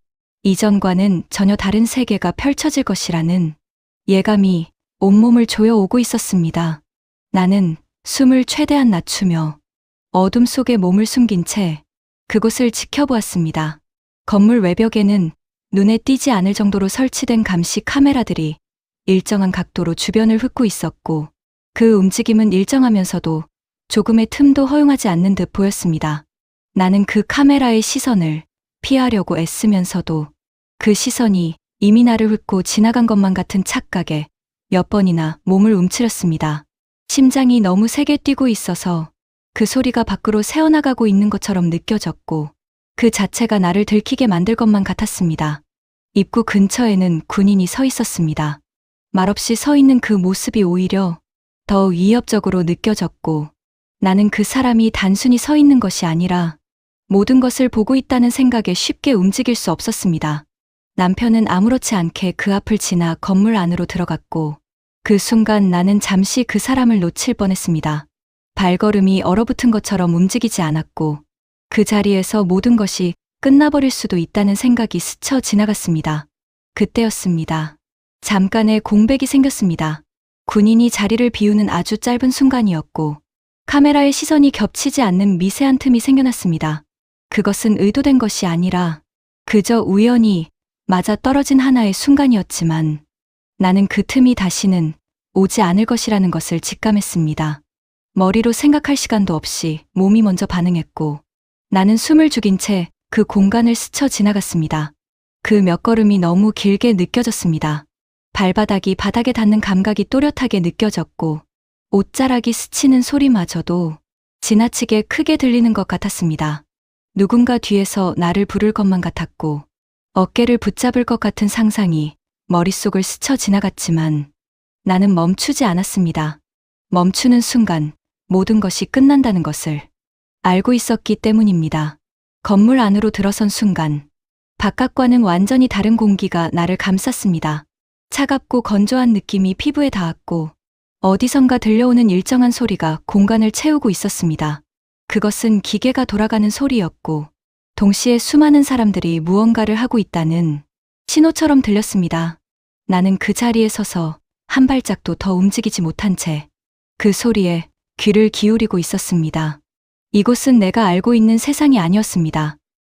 이전과는 전혀 다른 세계가 펼쳐질 것이라는 예감이 온몸을 조여오고 있었습니다. 나는 숨을 최대한 낮추며 어둠 속에 몸을 숨긴 채 그곳을 지켜보았습니다. 건물 외벽에는 눈에 띄지 않을 정도로 설치된 감시 카메라들이 일정한 각도로 주변을 훑고 있었고 그 움직임은 일정하면서도 조금의 틈도 허용하지 않는 듯 보였습니다. 나는 그 카메라의 시선을 피하려고 애쓰면서도 그 시선이 이미 나를 훑고 지나간 것만 같은 착각에 몇 번이나 몸을 움츠렸습니다. 심장이 너무 세게 뛰고 있어서 그 소리가 밖으로 새어나가고 있는 것처럼 느껴졌고 그 자체가 나를 들키게 만들 것만 같았습니다. 입구 근처에는 군인이 서 있었습니다. 말없이 서 있는 그 모습이 오히려 더 위협적으로 느껴졌고 나는 그 사람이 단순히 서 있는 것이 아니라 모든 것을 보고 있다는 생각에 쉽게 움직일 수 없었습니다. 남편은 아무렇지 않게 그 앞을 지나 건물 안으로 들어갔고 그 순간 나는 잠시 그 사람을 놓칠 뻔했습니다. 발걸음이 얼어붙은 것처럼 움직이지 않았고 그 자리에서 모든 것이 끝나버릴 수도 있다는 생각이 스쳐 지나갔습니다. 그때였습니다. 잠깐의 공백이 생겼습니다. 군인이 자리를 비우는 아주 짧은 순간이었고 카메라의 시선이 겹치지 않는 미세한 틈이 생겨났습니다. 그것은 의도된 것이 아니라 그저 우연히 맞아 떨어진 하나의 순간이었지만 나는 그 틈이 다시는 오지 않을 것이라는 것을 직감했습니다. 머리로 생각할 시간도 없이 몸이 먼저 반응했고 나는 숨을 죽인 채 그 공간을 스쳐 지나갔습니다. 그 몇 걸음이 너무 길게 느껴졌습니다. 발바닥이 바닥에 닿는 감각이 또렷하게 느껴졌고 옷자락이 스치는 소리마저도 지나치게 크게 들리는 것 같았습니다. 누군가 뒤에서 나를 부를 것만 같았고 어깨를 붙잡을 것 같은 상상이 머릿속을 스쳐 지나갔지만 나는 멈추지 않았습니다. 멈추는 순간 모든 것이 끝난다는 것을 알고 있었기 때문입니다. 건물 안으로 들어선 순간 바깥과는 완전히 다른 공기가 나를 감쌌습니다. 차갑고 건조한 느낌이 피부에 닿았고 어디선가 들려오는 일정한 소리가 공간을 채우고 있었습니다. 그것은 기계가 돌아가는 소리였고 동시에 수많은 사람들이 무언가를 하고 있다는 신호처럼 들렸습니다. 나는 그 자리에 서서 한 발짝도 더 움직이지 못한 채 그 소리에 귀를 기울이고 있었습니다. 이곳은 내가 알고 있는 세상이 아니었습니다.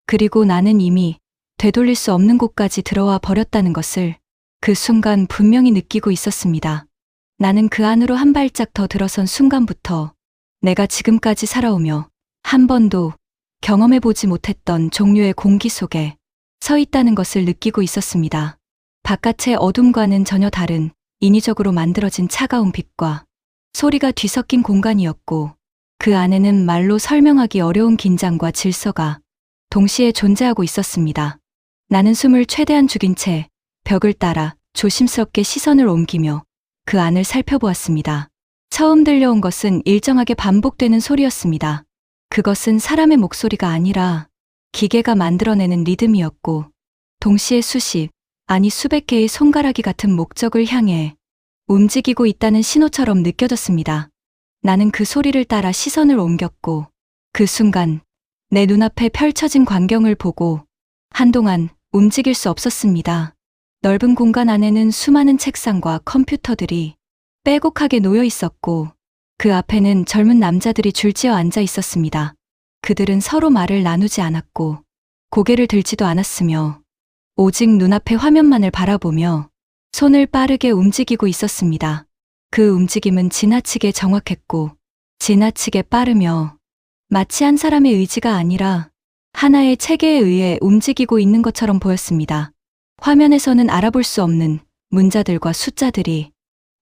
그리고 나는 이미 되돌릴 수 없는 곳까지 들어와 버렸다는 것을 그 순간 분명히 느끼고 있었습니다. 나는 그 안으로 한 발짝 더 들어선 순간부터 내가 지금까지 살아오며 한 번도 경험해보지 못했던 종류의 공기 속에 서 있다는 것을 느끼고 있었습니다. 바깥의 어둠과는 전혀 다른 인위적으로 만들어진 차가운 빛과 소리가 뒤섞인 공간이었고 그 안에는 말로 설명하기 어려운 긴장과 질서가 동시에 존재하고 있었습니다. 나는 숨을 최대한 죽인 채 벽을 따라 조심스럽게 시선을 옮기며 그 안을 살펴보았습니다. 처음 들려온 것은 일정하게 반복되는 소리였습니다. 그것은 사람의 목소리가 아니라 기계가 만들어내는 리듬이었고 동시에 수십, 아니 수백 개의 손가락이 같은 목적을 향해 움직이고 있다는 신호처럼 느껴졌습니다. 나는 그 소리를 따라 시선을 옮겼고 그 순간 내 눈앞에 펼쳐진 광경을 보고 한동안 움직일 수 없었습니다. 넓은 공간 안에는 수많은 책상과 컴퓨터들이 빼곡하게 놓여 있었고 그 앞에는 젊은 남자들이 줄지어 앉아 있었습니다. 그들은 서로 말을 나누지 않았고 고개를 들지도 않았으며 오직 눈앞의 화면만을 바라보며 손을 빠르게 움직이고 있었습니다. 그 움직임은 지나치게 정확했고 지나치게 빠르며 마치 한 사람의 의지가 아니라 하나의 체계에 의해 움직이고 있는 것처럼 보였습니다. 화면에서는 알아볼 수 없는 문자들과 숫자들이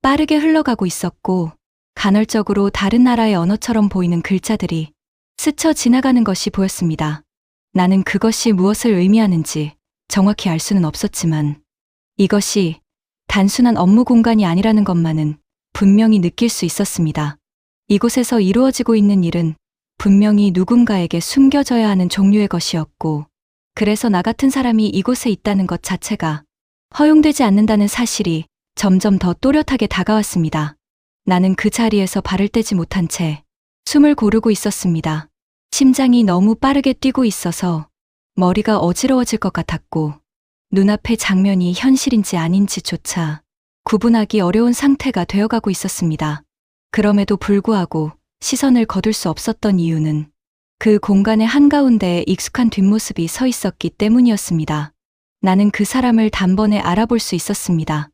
빠르게 흘러가고 있었고 간헐적으로 다른 나라의 언어처럼 보이는 글자들이 스쳐 지나가는 것이 보였습니다. 나는 그것이 무엇을 의미하는지 정확히 알 수는 없었지만 이것이 단순한 업무 공간이 아니라는 것만은 분명히 느낄 수 있었습니다. 이곳에서 이루어지고 있는 일은 분명히 누군가에게 숨겨져야 하는 종류의 것이었고 그래서 나 같은 사람이 이곳에 있다는 것 자체가 허용되지 않는다는 사실이 점점 더 또렷하게 다가왔습니다. 나는 그 자리에서 발을 떼지 못한 채 숨을 고르고 있었습니다. 심장이 너무 빠르게 뛰고 있어서 머리가 어지러워질 것 같았고 눈앞의 장면이 현실인지 아닌지조차 구분하기 어려운 상태가 되어가고 있었습니다. 그럼에도 불구하고 시선을 거둘 수 없었던 이유는 그 공간의 한가운데에 익숙한 뒷모습이 서 있었기 때문이었습니다. 나는 그 사람을 단번에 알아볼 수 있었습니다.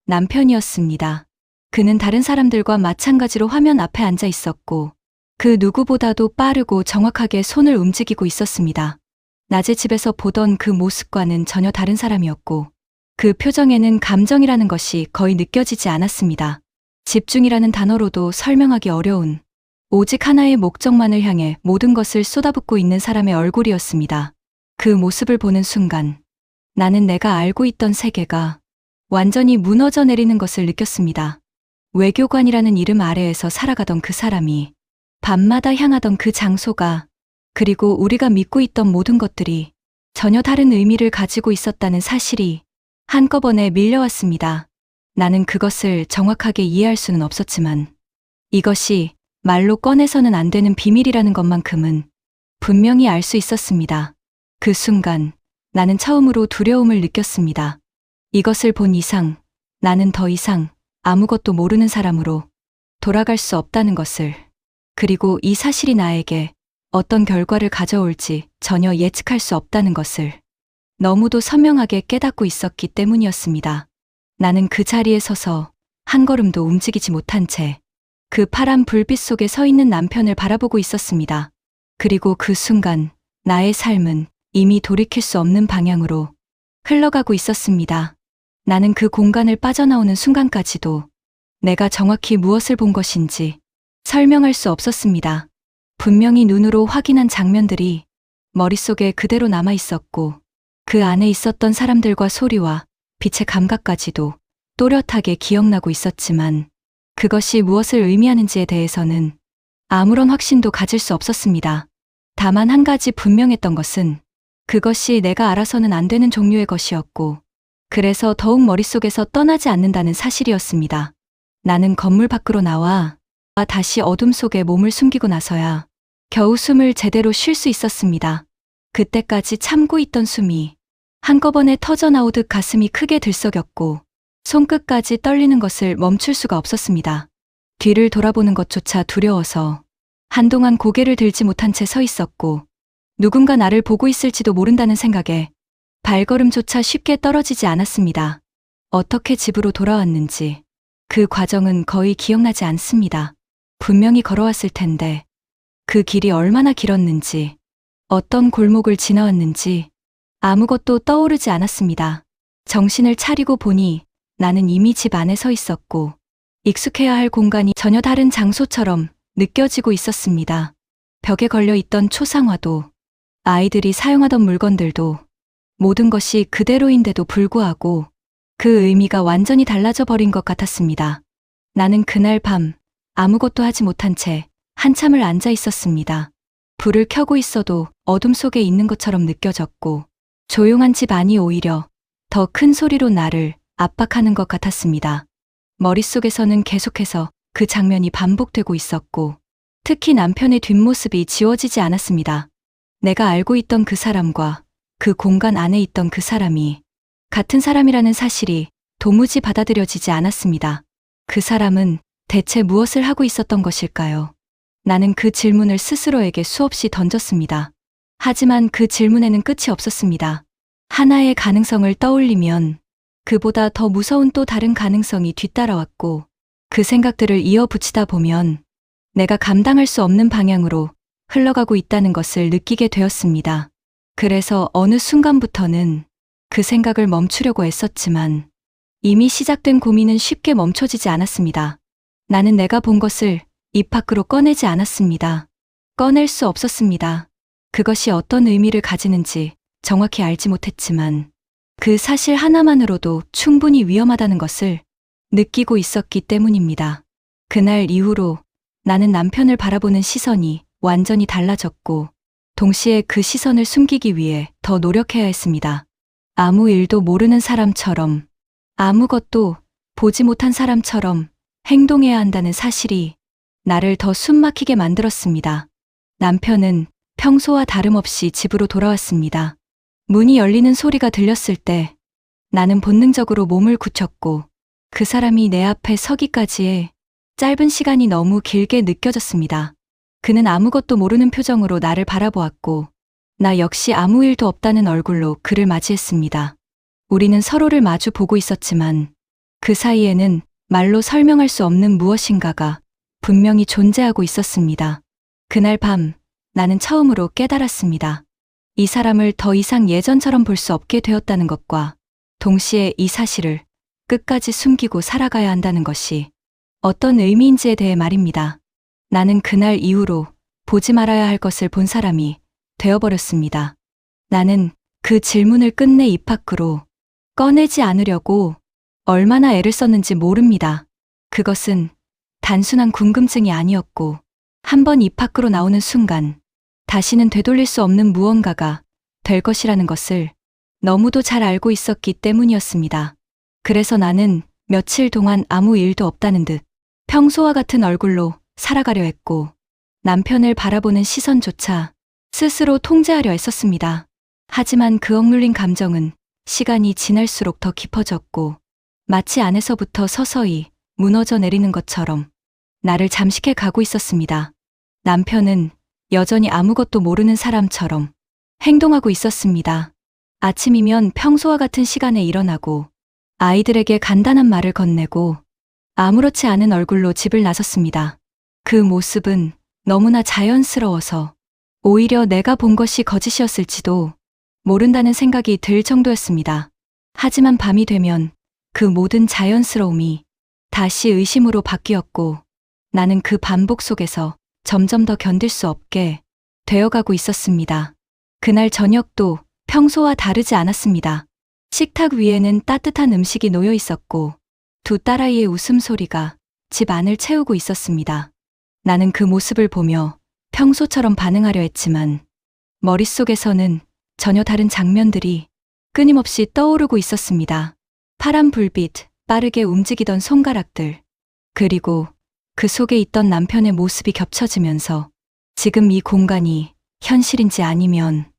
남편이었습니다. 그는 다른 사람들과 마찬가지로 화면 앞에 앉아 있었고 그 누구보다도 빠르고 정확하게 손을 움직이고 있었습니다. 낮에 집에서 보던 그 모습과는 전혀 다른 사람이었고 그 표정에는 감정이라는 것이 거의 느껴지지 않았습니다. 집중이라는 단어로도 설명하기 어려운 오직 하나의 목적만을 향해 모든 것을 쏟아붓고 있는 사람의 얼굴이었습니다. 그 모습을 보는 순간 나는 내가 알고 있던 세계가 완전히 무너져 내리는 것을 느꼈습니다. 외교관이라는 이름 아래에서 살아가던 그 사람이 밤마다 향하던 그 장소가 그리고 우리가 믿고 있던 모든 것들이 전혀 다른 의미를 가지고 있었다는 사실이 한꺼번에 밀려왔습니다. 나는 그것을 정확하게 이해할 수는 없었지만 이것이 말로 꺼내서는 안 되는 비밀이라는 것만큼은 분명히 알 수 있었습니다. 그 순간 나는 처음으로 두려움을 느꼈습니다. 이것을 본 이상 나는 더 이상 아무것도 모르는 사람으로 돌아갈 수 없다는 것을, 그리고 이 사실이 나에게 어떤 결과를 가져올지 전혀 예측할 수 없다는 것을 너무도 선명하게 깨닫고 있었기 때문이었습니다. 나는 그 자리에 서서 한 걸음도 움직이지 못한 채 그 파란 불빛 속에 서 있는 남편을 바라보고 있었습니다. 그리고 그 순간 나의 삶은 이미 돌이킬 수 없는 방향으로 흘러가고 있었습니다. 나는 그 공간을 빠져나오는 순간까지도 내가 정확히 무엇을 본 것인지 설명할 수 없었습니다. 분명히 눈으로 확인한 장면들이 머릿속에 그대로 남아 있었고 그 안에 있었던 사람들과 소리와 빛의 감각까지도 또렷하게 기억나고 있었지만 그것이 무엇을 의미하는지에 대해서는 아무런 확신도 가질 수 없었습니다. 다만 한 가지 분명했던 것은 그것이 내가 알아서는 안 되는 종류의 것이었고 그래서 더욱 머릿속에서 떠나지 않는다는 사실이었습니다. 나는 건물 밖으로 나와 다시 어둠 속에 몸을 숨기고 나서야 겨우 숨을 제대로 쉴 수 있었습니다. 그때까지 참고 있던 숨이 한꺼번에 터져나오듯 가슴이 크게 들썩였고 손끝까지 떨리는 것을 멈출 수가 없었습니다. 뒤를 돌아보는 것조차 두려워서 한동안 고개를 들지 못한 채 서 있었고 누군가 나를 보고 있을지도 모른다는 생각에 발걸음조차 쉽게 떨어지지 않았습니다. 어떻게 집으로 돌아왔는지 그 과정은 거의 기억나지 않습니다. 분명히 걸어왔을 텐데 그 길이 얼마나 길었는지 어떤 골목을 지나왔는지 아무것도 떠오르지 않았습니다. 정신을 차리고 보니 나는 이미 집 안에 서 있었고 익숙해야 할 공간이 전혀 다른 장소처럼 느껴지고 있었습니다. 벽에 걸려 있던 초상화도 아이들이 사용하던 물건들도 모든 것이 그대로인데도 불구하고 그 의미가 완전히 달라져 버린 것 같았습니다. 나는 그날 밤 아무것도 하지 못한 채 한참을 앉아 있었습니다. 불을 켜고 있어도 어둠 속에 있는 것처럼 느껴졌고 조용한 집 안이 오히려 더 큰 소리로 나를 압박하는 것 같았습니다. 머릿속에서는 계속해서 그 장면이 반복되고 있었고 특히 남편의 뒷모습이 지워지지 않았습니다. 내가 알고 있던 그 사람과 그 공간 안에 있던 그 사람이 같은 사람이라는 사실이 도무지 받아들여지지 않았습니다. 그 사람은 대체 무엇을 하고 있었던 것일까요? 나는 그 질문을 스스로에게 수없이 던졌습니다. 하지만 그 질문에는 끝이 없었습니다. 하나의 가능성을 떠올리면 그보다 더 무서운 또 다른 가능성이 뒤따라왔고 그 생각들을 이어붙이다 보면 내가 감당할 수 없는 방향으로 흘러가고 있다는 것을 느끼게 되었습니다. 그래서 어느 순간부터는 그 생각을 멈추려고 애썼지만 이미 시작된 고민은 쉽게 멈춰지지 않았습니다. 나는 내가 본 것을 입 밖으로 꺼내지 않았습니다. 꺼낼 수 없었습니다. 그것이 어떤 의미를 가지는지 정확히 알지 못했지만 그 사실 하나만으로도 충분히 위험하다는 것을 느끼고 있었기 때문입니다. 그날 이후로 나는 남편을 바라보는 시선이 완전히 달라졌고 동시에 그 시선을 숨기기 위해 더 노력해야 했습니다. 아무 일도 모르는 사람처럼 아무것도 보지 못한 사람처럼 행동해야 한다는 사실이 나를 더 숨막히게 만들었습니다. 남편은 평소와 다름없이 집으로 돌아왔습니다. 문이 열리는 소리가 들렸을 때 나는 본능적으로 몸을 굳혔고 그 사람이 내 앞에 서기까지의 짧은 시간이 너무 길게 느껴졌습니다. 그는 아무것도 모르는 표정으로 나를 바라보았고 나 역시 아무 일도 없다는 얼굴로 그를 맞이했습니다. 우리는 서로를 마주 보고 있었지만 그 사이에는 말로 설명할 수 없는 무엇인가가 분명히 존재하고 있었습니다. 그날 밤 나는 처음으로 깨달았습니다. 이 사람을 더 이상 예전처럼 볼 수 없게 되었다는 것과 동시에 이 사실을 끝까지 숨기고 살아가야 한다는 것이 어떤 의미인지에 대해 말입니다. 나는 그날 이후로 보지 말아야 할 것을 본 사람이 되어버렸습니다. 나는 그 질문을 끝내 입 밖으로 꺼내지 않으려고 얼마나 애를 썼는지 모릅니다. 그것은 단순한 궁금증이 아니었고, 한번 입 밖으로 나오는 순간 다시는 되돌릴 수 없는 무언가가 될 것이라는 것을 너무도 잘 알고 있었기 때문이었습니다. 그래서 나는 며칠 동안 아무 일도 없다는 듯 평소와 같은 얼굴로 살아가려 했고, 남편을 바라보는 시선조차 스스로 통제하려 했었습니다. 하지만 그 억눌린 감정은 시간이 지날수록 더 깊어졌고, 마치 안에서부터 서서히 무너져 내리는 것처럼 나를 잠식해 가고 있었습니다. 남편은 여전히 아무것도 모르는 사람처럼 행동하고 있었습니다. 아침이면 평소와 같은 시간에 일어나고 아이들에게 간단한 말을 건네고 아무렇지 않은 얼굴로 집을 나섰습니다. 그 모습은 너무나 자연스러워서 오히려 내가 본 것이 거짓이었을지도 모른다는 생각이 들 정도였습니다. 하지만 밤이 되면 그 모든 자연스러움이 다시 의심으로 바뀌었고, 나는 그 반복 속에서 점점 더 견딜 수 없게 되어가고 있었습니다. 그날 저녁도 평소와 다르지 않았습니다. 식탁 위에는 따뜻한 음식이 놓여 있었고, 두 딸아이의 웃음소리가 집 안을 채우고 있었습니다. 나는 그 모습을 보며 평소처럼 반응하려 했지만, 머릿속에서는 전혀 다른 장면들이 끊임없이 떠오르고 있었습니다. 파란 불빛, 빠르게 움직이던 손가락들, 그리고 그 속에 있던 남편의 모습이 겹쳐지면서 지금 이 공간이 현실인지 아니면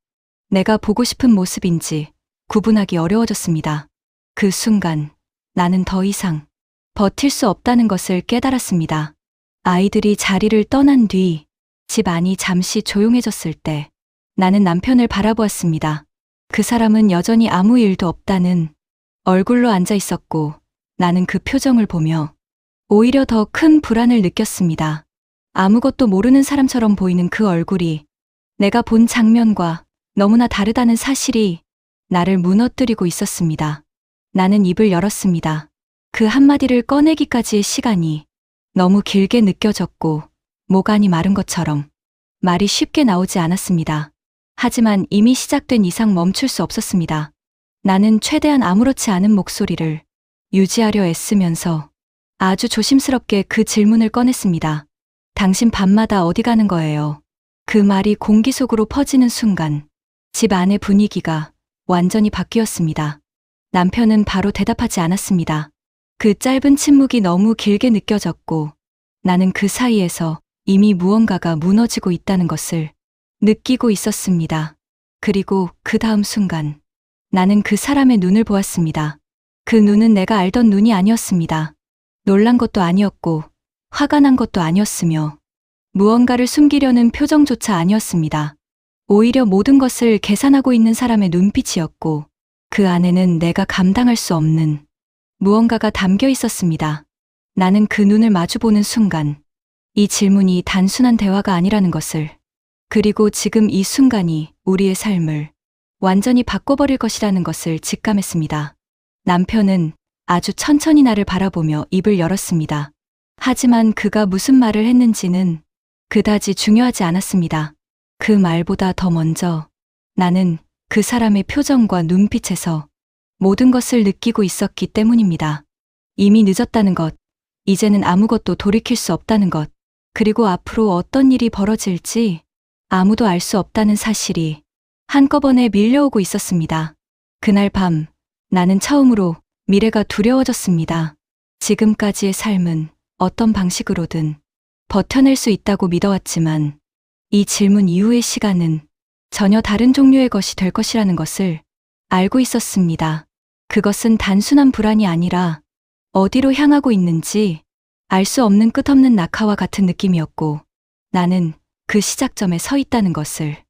내가 보고 싶은 모습인지 구분하기 어려워졌습니다. 그 순간 나는 더 이상 버틸 수 없다는 것을 깨달았습니다. 아이들이 자리를 떠난 뒤 집 안이 잠시 조용해졌을 때 나는 남편을 바라보았습니다. 그 사람은 여전히 아무 일도 없다는 얼굴로 앉아 있었고, 나는 그 표정을 보며 오히려 더 큰 불안을 느꼈습니다. 아무것도 모르는 사람처럼 보이는 그 얼굴이 내가 본 장면과 너무나 다르다는 사실이 나를 무너뜨리고 있었습니다. 나는 입을 열었습니다. 그 한마디를 꺼내기까지의 시간이 너무 길게 느껴졌고, 목 안이 마른 것처럼 말이 쉽게 나오지 않았습니다. 하지만 이미 시작된 이상 멈출 수 없었습니다. 나는 최대한 아무렇지 않은 목소리를 유지하려 애쓰면서 아주 조심스럽게 그 질문을 꺼냈습니다. 당신 밤마다 어디 가는 거예요? 그 말이 공기 속으로 퍼지는 순간 집 안의 분위기가 완전히 바뀌었습니다. 남편은 바로 대답하지 않았습니다. 그 짧은 침묵이 너무 길게 느껴졌고, 나는 그 사이에서 이미 무언가가 무너지고 있다는 것을 느끼고 있었습니다. 그리고 그 다음 순간 나는 그 사람의 눈을 보았습니다. 그 눈은 내가 알던 눈이 아니었습니다. 놀란 것도 아니었고 화가 난 것도 아니었으며 무언가를 숨기려는 표정조차 아니었습니다. 오히려 모든 것을 계산하고 있는 사람의 눈빛이었고, 그 안에는 내가 감당할 수 없는 무언가가 담겨 있었습니다. 나는 그 눈을 마주보는 순간 이 질문이 단순한 대화가 아니라는 것을, 그리고 지금 이 순간이 우리의 삶을 완전히 바꿔버릴 것이라는 것을 직감했습니다. 남편은 아주 천천히 나를 바라보며 입을 열었습니다. 하지만 그가 무슨 말을 했는지는 그다지 중요하지 않았습니다. 그 말보다 더 먼저 나는 그 사람의 표정과 눈빛에서 모든 것을 느끼고 있었기 때문입니다. 이미 늦었다는 것, 이제는 아무것도 돌이킬 수 없다는 것, 그리고 앞으로 어떤 일이 벌어질지 아무도 알 수 없다는 사실이 한꺼번에 밀려오고 있었습니다. 그날 밤 나는 처음으로 미래가 두려워졌습니다. 지금까지의 삶은 어떤 방식으로든 버텨낼 수 있다고 믿어왔지만, 이 질문 이후의 시간은 전혀 다른 종류의 것이 될 것이라는 것을 알고 있었습니다. 그것은 단순한 불안이 아니라 어디로 향하고 있는지 알 수 없는 끝없는 낙하와 같은 느낌이었고, 나는 그 시작점에 서 있다는 것을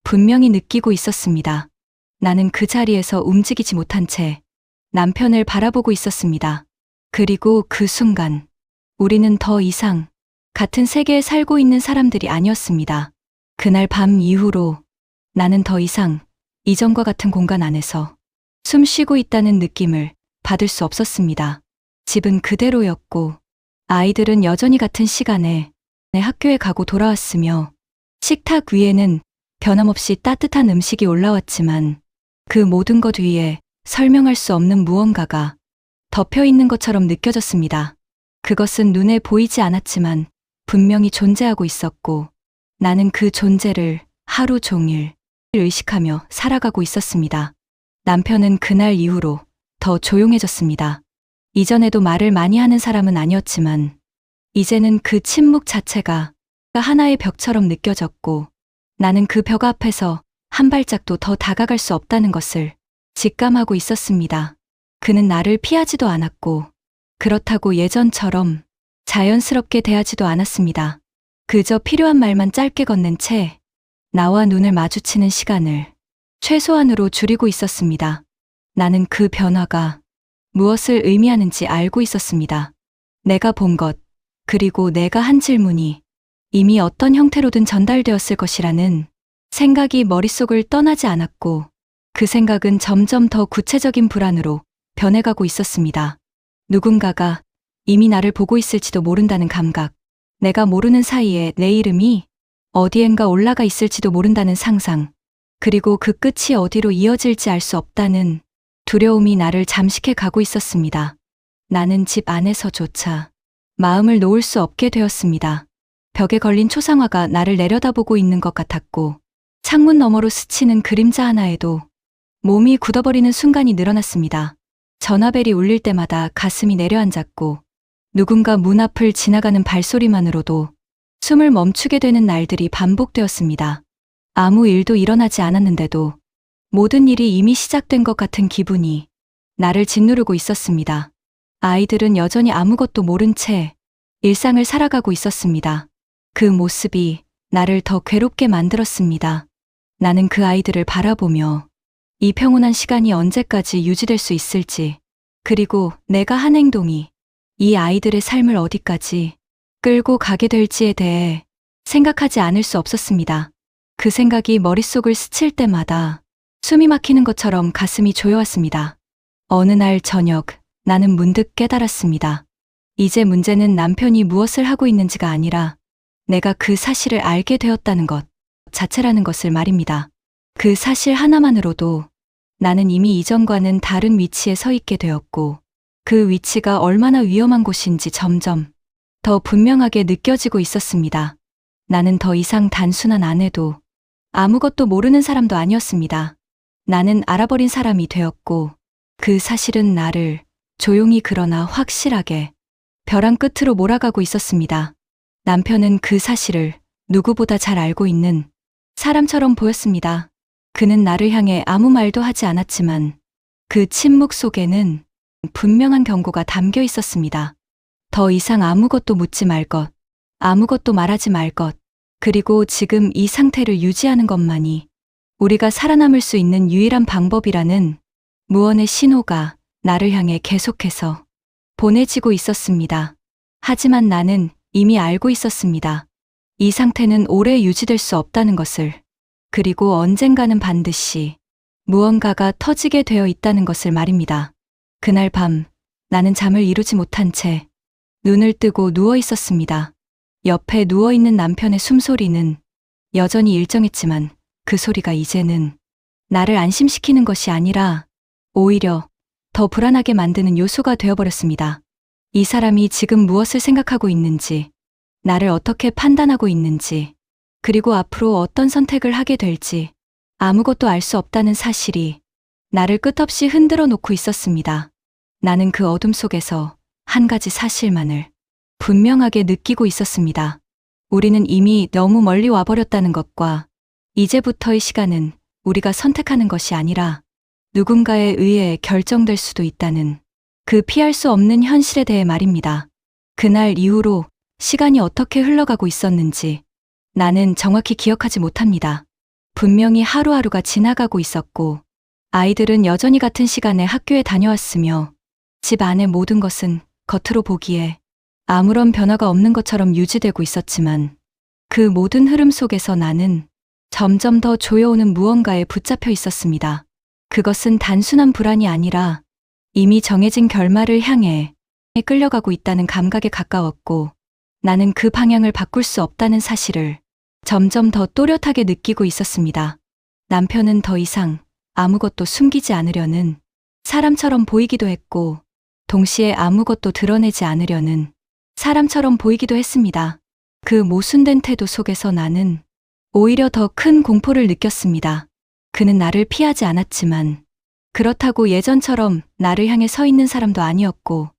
분명히 느끼고 있었습니다. 나는 그 자리에서 움직이지 못한 채 남편을 바라보고 있었습니다. 그리고 그 순간 우리는 더 이상 같은 세계에 살고 있는 사람들이 아니었습니다. 그날 밤 이후로 나는 더 이상 이전과 같은 공간 안에서 숨 쉬고 있다는 느낌을 받을 수 없었습니다. 집은 그대로였고 아이들은 여전히 같은 시간에 내 학교에 가고 돌아왔으며 식탁 위에는 변함없이 따뜻한 음식이 올라왔지만 그 모든 것 위에 설명할 수 없는 무언가가 덮여 있는 것처럼 느껴졌습니다. 그것은 눈에 보이지 않았지만 분명히 존재하고 있었고 나는 그 존재를 하루 종일 의식하며 살아가고 있었습니다. 남편은 그날 이후로 더 조용해졌습니다. 이전에도 말을 많이 하는 사람은 아니었지만 이제는 그 침묵 자체가 하나의 벽처럼 느껴졌고 나는 그 벽 앞에서 한 발짝도 더 다가갈 수 없다는 것을 직감하고 있었습니다. 그는 나를 피하지도 않았고 그렇다고 예전처럼 자연스럽게 대하지도 않았습니다. 그저 필요한 말만 짧게 건넨 채 나와 눈을 마주치는 시간을 최소한으로 줄이고 있었습니다. 나는 그 변화가 무엇을 의미하는지 알고 있었습니다. 내가 본 것, 그리고 내가 한 질문이 이미 어떤 형태로든 전달되었을 것이라는 생각이 머릿속을 떠나지 않았고 그 생각은 점점 더 구체적인 불안으로 변해가고 있었습니다. 누군가가 이미 나를 보고 있을지도 모른다는 감각, 내가 모르는 사이에 내 이름이 어디엔가 올라가 있을지도 모른다는 상상, 그리고 그 끝이 어디로 이어질지 알 수 없다는 두려움이 나를 잠식해 가고 있었습니다. 나는 집 안에서조차 마음을 놓을 수 없게 되었습니다. 벽에 걸린 초상화가 나를 내려다보고 있는 것 같았고 창문 너머로 스치는 그림자 하나에도 몸이 굳어버리는 순간이 늘어났습니다. 전화벨이 울릴 때마다 가슴이 내려앉았고 누군가 문 앞을 지나가는 발소리만으로도 숨을 멈추게 되는 날들이 반복되었습니다. 아무 일도 일어나지 않았는데도 모든 일이 이미 시작된 것 같은 기분이 나를 짓누르고 있었습니다. 아이들은 여전히 아무것도 모른 채 일상을 살아가고 있었습니다. 그 모습이 나를 더 괴롭게 만들었습니다. 나는 그 아이들을 바라보며 이 평온한 시간이 언제까지 유지될 수 있을지, 그리고 내가 한 행동이 이 아이들의 삶을 어디까지 끌고 가게 될지에 대해 생각하지 않을 수 없었습니다. 그 생각이 머릿속을 스칠 때마다 숨이 막히는 것처럼 가슴이 조여왔습니다. 어느 날 저녁 나는 문득 깨달았습니다. 이제 문제는 남편이 무엇을 하고 있는지가 아니라 내가 그 사실을 알게 되었다는 것 자체라는 것을 말입니다. 그 사실 하나만으로도 나는 이미 이전과는 다른 위치에 서 있게 되었고 그 위치가 얼마나 위험한 곳인지 점점 더 분명하게 느껴지고 있었습니다. 나는 더 이상 단순한 아내도 아무것도 모르는 사람도 아니었습니다. 나는 알아버린 사람이 되었고 그 사실은 나를 조용히 그러나 확실하게 벼랑 끝으로 몰아가고 있었습니다. 남편은 그 사실을 누구보다 잘 알고 있는 사람처럼 보였습니다. 그는 나를 향해 아무 말도 하지 않았지만 그 침묵 속에는 분명한 경고가 담겨 있었습니다. 더 이상 아무것도 묻지 말 것, 아무것도 말하지 말 것, 그리고 지금 이 상태를 유지하는 것만이 우리가 살아남을 수 있는 유일한 방법이라는 무언의 신호가 나를 향해 계속해서 보내지고 있었습니다. 하지만 나는 이미 알고 있었습니다. 이 상태는 오래 유지될 수 없다는 것을, 그리고 언젠가는 반드시 무언가가 터지게 되어 있다는 것을 말입니다. 그날 밤 나는 잠을 이루지 못한 채 눈을 뜨고 누워 있었습니다. 옆에 누워있는 남편의 숨소리는 여전히 일정했지만 그 소리가 이제는 나를 안심시키는 것이 아니라 오히려 더 불안하게 만드는 요소가 되어버렸습니다. 이 사람이 지금 무엇을 생각하고 있는지, 나를 어떻게 판단하고 있는지, 그리고 앞으로 어떤 선택을 하게 될지 아무것도 알 수 없다는 사실이 나를 끝없이 흔들어 놓고 있었습니다. 나는 그 어둠 속에서 한 가지 사실만을 분명하게 느끼고 있었습니다. 우리는 이미 너무 멀리 와버렸다는 것과 이제부터의 시간은 우리가 선택하는 것이 아니라 누군가에 의해 결정될 수도 있다는 그 피할 수 없는 현실에 대해 말입니다. 그날 이후로 시간이 어떻게 흘러가고 있었는지 나는 정확히 기억하지 못합니다. 분명히 하루하루가 지나가고 있었고 아이들은 여전히 같은 시간에 학교에 다녀왔으며 집 안의 모든 것은 겉으로 보기에 아무런 변화가 없는 것처럼 유지되고 있었지만 그 모든 흐름 속에서 나는 점점 더 조여오는 무언가에 붙잡혀 있었습니다. 그 그것은 단순한 불안이 아니라 이미 정해진 결말을 향해 끌려가고 있다는 감각에 가까웠고, 나는 그 방향을 바꿀 수 없다는 사실을 점점 더 또렷하게 느끼고 있었습니다. 남편은 더 이상 아무것도 숨기지 않으려는 사람처럼 보이기도 했고, 동시에 아무것도 드러내지 않으려는 사람처럼 보이기도 했습니다. 그 모순된 태도 속에서 나는 오히려 더 큰 공포를 느꼈습니다. 그는 나를 피하지 않았지만, 그렇다고 예전처럼 나를 향해 서 있는 사람도 아니었고,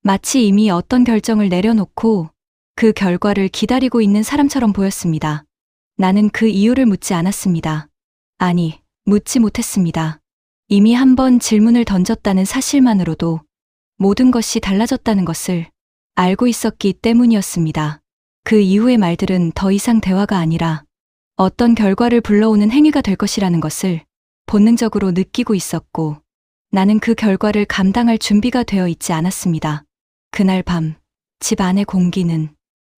마치 이미 어떤 결정을 내려놓고 그 결과를 기다리고 있는 사람처럼 보였습니다. 나는 그 이유를 묻지 않았습니다. 아니, 묻지 못했습니다. 이미 한 번 질문을 던졌다는 사실만으로도 모든 것이 달라졌다는 것을 알고 있었기 때문이었습니다. 그 이후의 말들은 더 이상 대화가 아니라 어떤 결과를 불러오는 행위가 될 것이라는 것을 본능적으로 느끼고 있었고, 나는 그 결과를 감당할 준비가 되어 있지 않았습니다. 그날 밤, 집 안의 공기는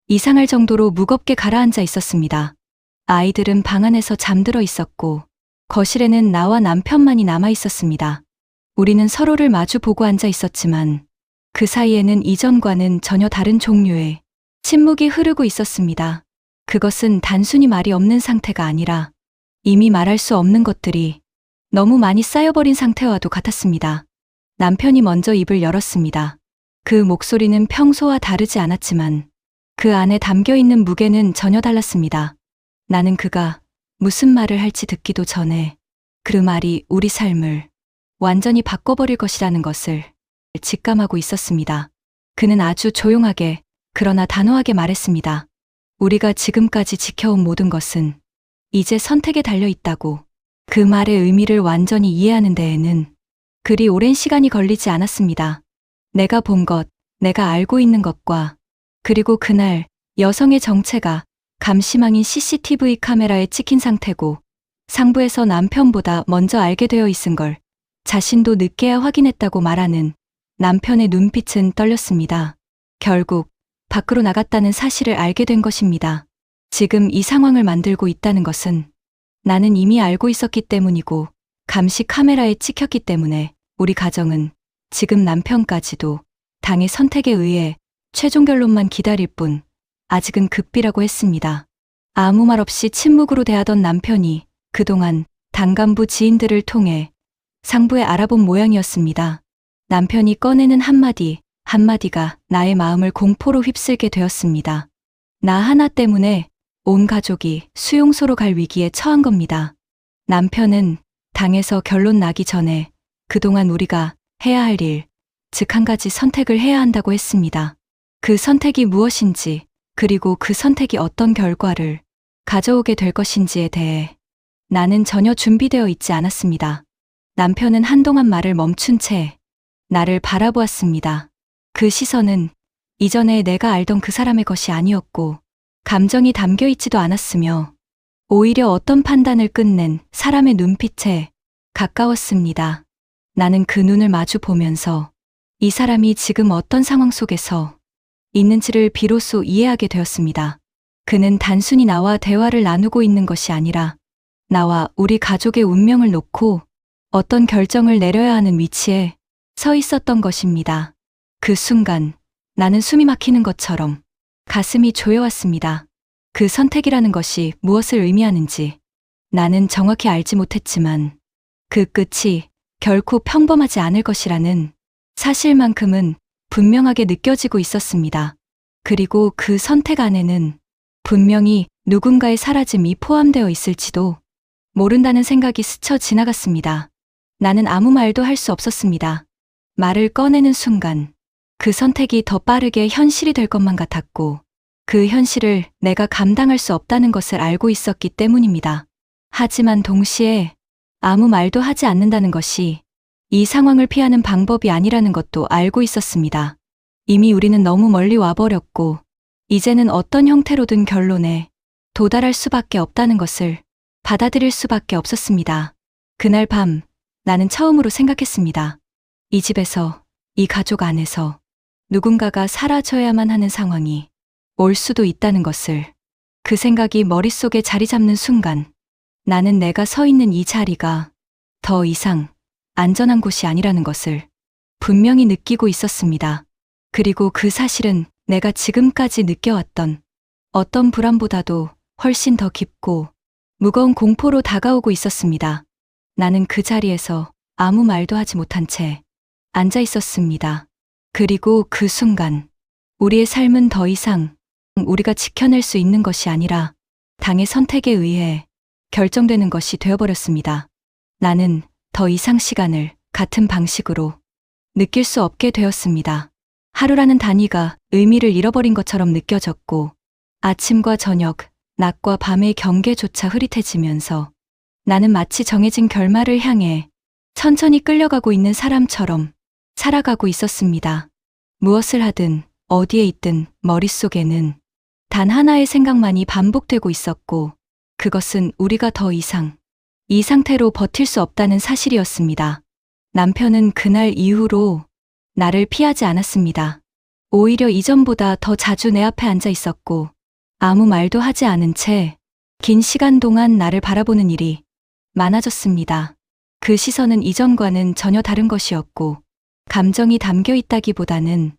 이상할 정도로 무겁게 가라앉아 있었습니다. 아이들은 방 안에서 잠들어 있었고, 거실에는 나와 남편만이 남아 있었습니다. 우리는 서로를 마주 보고 앉아 있었지만, 그 사이에는 이전과는 전혀 다른 종류의 침묵이 흐르고 있었습니다. 그것은 단순히 말이 없는 상태가 아니라 이미 말할 수 없는 것들이 너무 많이 쌓여버린 상태와도 같았습니다. 남편이 먼저 입을 열었습니다. 그 목소리는 평소와 다르지 않았지만 그 안에 담겨있는 무게는 전혀 달랐습니다. 나는 그가 무슨 말을 할지 듣기도 전에 그 말이 우리 삶을 완전히 바꿔버릴 것이라는 것을 직감하고 있었습니다. 그는 아주 조용하게 그러나 단호하게 말했습니다. 우리가 지금까지 지켜온 모든 것은 이제 선택에 달려 있다고. 그 말의 의미를 완전히 이해하는 데에는 그리 오랜 시간이 걸리지 않았습니다. 내가 본 것, 내가 알고 있는 것과 그리고 그날 여성의 정체가 감시망인 CCTV 카메라에 찍힌 상태고 상부에서 남편보다 먼저 알게 되어 있은 걸 자신도 늦게야 확인했다고 말하는 남편의 눈빛은 떨렸습니다. 결국 밖으로 나갔다는 사실을 알게 된 것입니다. 지금 이 상황을 만들고 있다는 것은 나는 이미 알고 있었기 때문이고, 감시 카메라에 찍혔기 때문에 우리 가정은 지금 남편까지도 당의 선택에 의해 최종 결론만 기다릴 뿐 아직은 급비라고 했습니다. 아무 말 없이 침묵으로 대하던 남편이 그동안 당간부 지인들을 통해 상부에 알아본 모양이었습니다. 남편이 꺼내는 한마디가 나의 마음을 공포로 휩쓸게 되었습니다. 나 하나 때문에 온 가족이 수용소로 갈 위기에 처한 겁니다. 남편은 당에서 결론 나기 전에 그동안 우리가 해야 할 일, 즉 한 가지 선택을 해야 한다고 했습니다. 그 선택이 무엇인지, 그리고 그 선택이 어떤 결과를 가져오게 될 것인지에 대해 나는 전혀 준비되어 있지 않았습니다. 남편은 한동안 말을 멈춘 채 나를 바라보았습니다. 그 시선은 이전에 내가 알던 그 사람의 것이 아니었고, 감정이 담겨 있지도 않았으며, 오히려 어떤 판단을 끝낸 사람의 눈빛에 가까웠습니다. 나는 그 눈을 마주 보면서 이 사람이 지금 어떤 상황 속에서 있는지를 비로소 이해하게 되었습니다. 그는 단순히 나와 대화를 나누고 있는 것이 아니라 나와 우리 가족의 운명을 놓고 어떤 결정을 내려야 하는 위치에 서 있었던 것입니다. 그 순간 나는 숨이 막히는 것처럼 가슴이 조여왔습니다. 그 선택이라는 것이 무엇을 의미하는지 나는 정확히 알지 못했지만 그 끝이 결코 평범하지 않을 것이라는 사실만큼은 분명하게 느껴지고 있었습니다. 그리고 그 선택 안에는 분명히 누군가의 사라짐이 포함되어 있을지도 모른다는 생각이 스쳐 지나갔습니다. 나는 아무 말도 할 수 없었습니다. 말을 꺼내는 순간 그 선택이 더 빠르게 현실이 될 것만 같았고, 그 현실을 내가 감당할 수 없다는 것을 알고 있었기 때문입니다. 하지만 동시에 아무 말도 하지 않는다는 것이 이 상황을 피하는 방법이 아니라는 것도 알고 있었습니다. 이미 우리는 너무 멀리 와버렸고, 이제는 어떤 형태로든 결론에 도달할 수밖에 없다는 것을 받아들일 수밖에 없었습니다. 그날 밤 나는 처음으로 생각했습니다. 이 집에서, 이 가족 안에서 누군가가 사라져야만 하는 상황이 올 수도 있다는 것을. 그 생각이 머릿속에 자리 잡는 순간 나는 내가 서 있는 이 자리가 더 이상 안전한 곳이 아니라는 것을 분명히 느끼고 있었습니다. 그리고 그 사실은 내가 지금까지 느껴왔던 어떤 불안보다도 훨씬 더 깊고 무거운 공포로 다가오고 있었습니다. 나는 그 자리에서 아무 말도 하지 못한 채 앉아 있었습니다. 그리고 그 순간 우리의 삶은 더 이상 우리가 지켜낼 수 있는 것이 아니라 당의 선택에 의해 결정되는 것이 되어버렸습니다. 나는 더 이상 시간을 같은 방식으로 느낄 수 없게 되었습니다. 하루라는 단위가 의미를 잃어버린 것처럼 느껴졌고 아침과 저녁, 낮과 밤의 경계조차 흐릿해지면서 나는 마치 정해진 결말을 향해 천천히 끌려가고 있는 사람처럼 살아가고 있었습니다. 무엇을 하든 어디에 있든 머릿속에는 단 하나의 생각만이 반복되고 있었고 그것은 우리가 더 이상 이 상태로 버틸 수 없다는 사실이었습니다. 남편은 그날 이후로 나를 피하지 않았습니다. 오히려 이전보다 더 자주 내 앞에 앉아 있었고 아무 말도 하지 않은 채 긴 시간 동안 나를 바라보는 일이 많아졌습니다. 그 시선은 이전과는 전혀 다른 것이었고 감정이 담겨 있다기보다는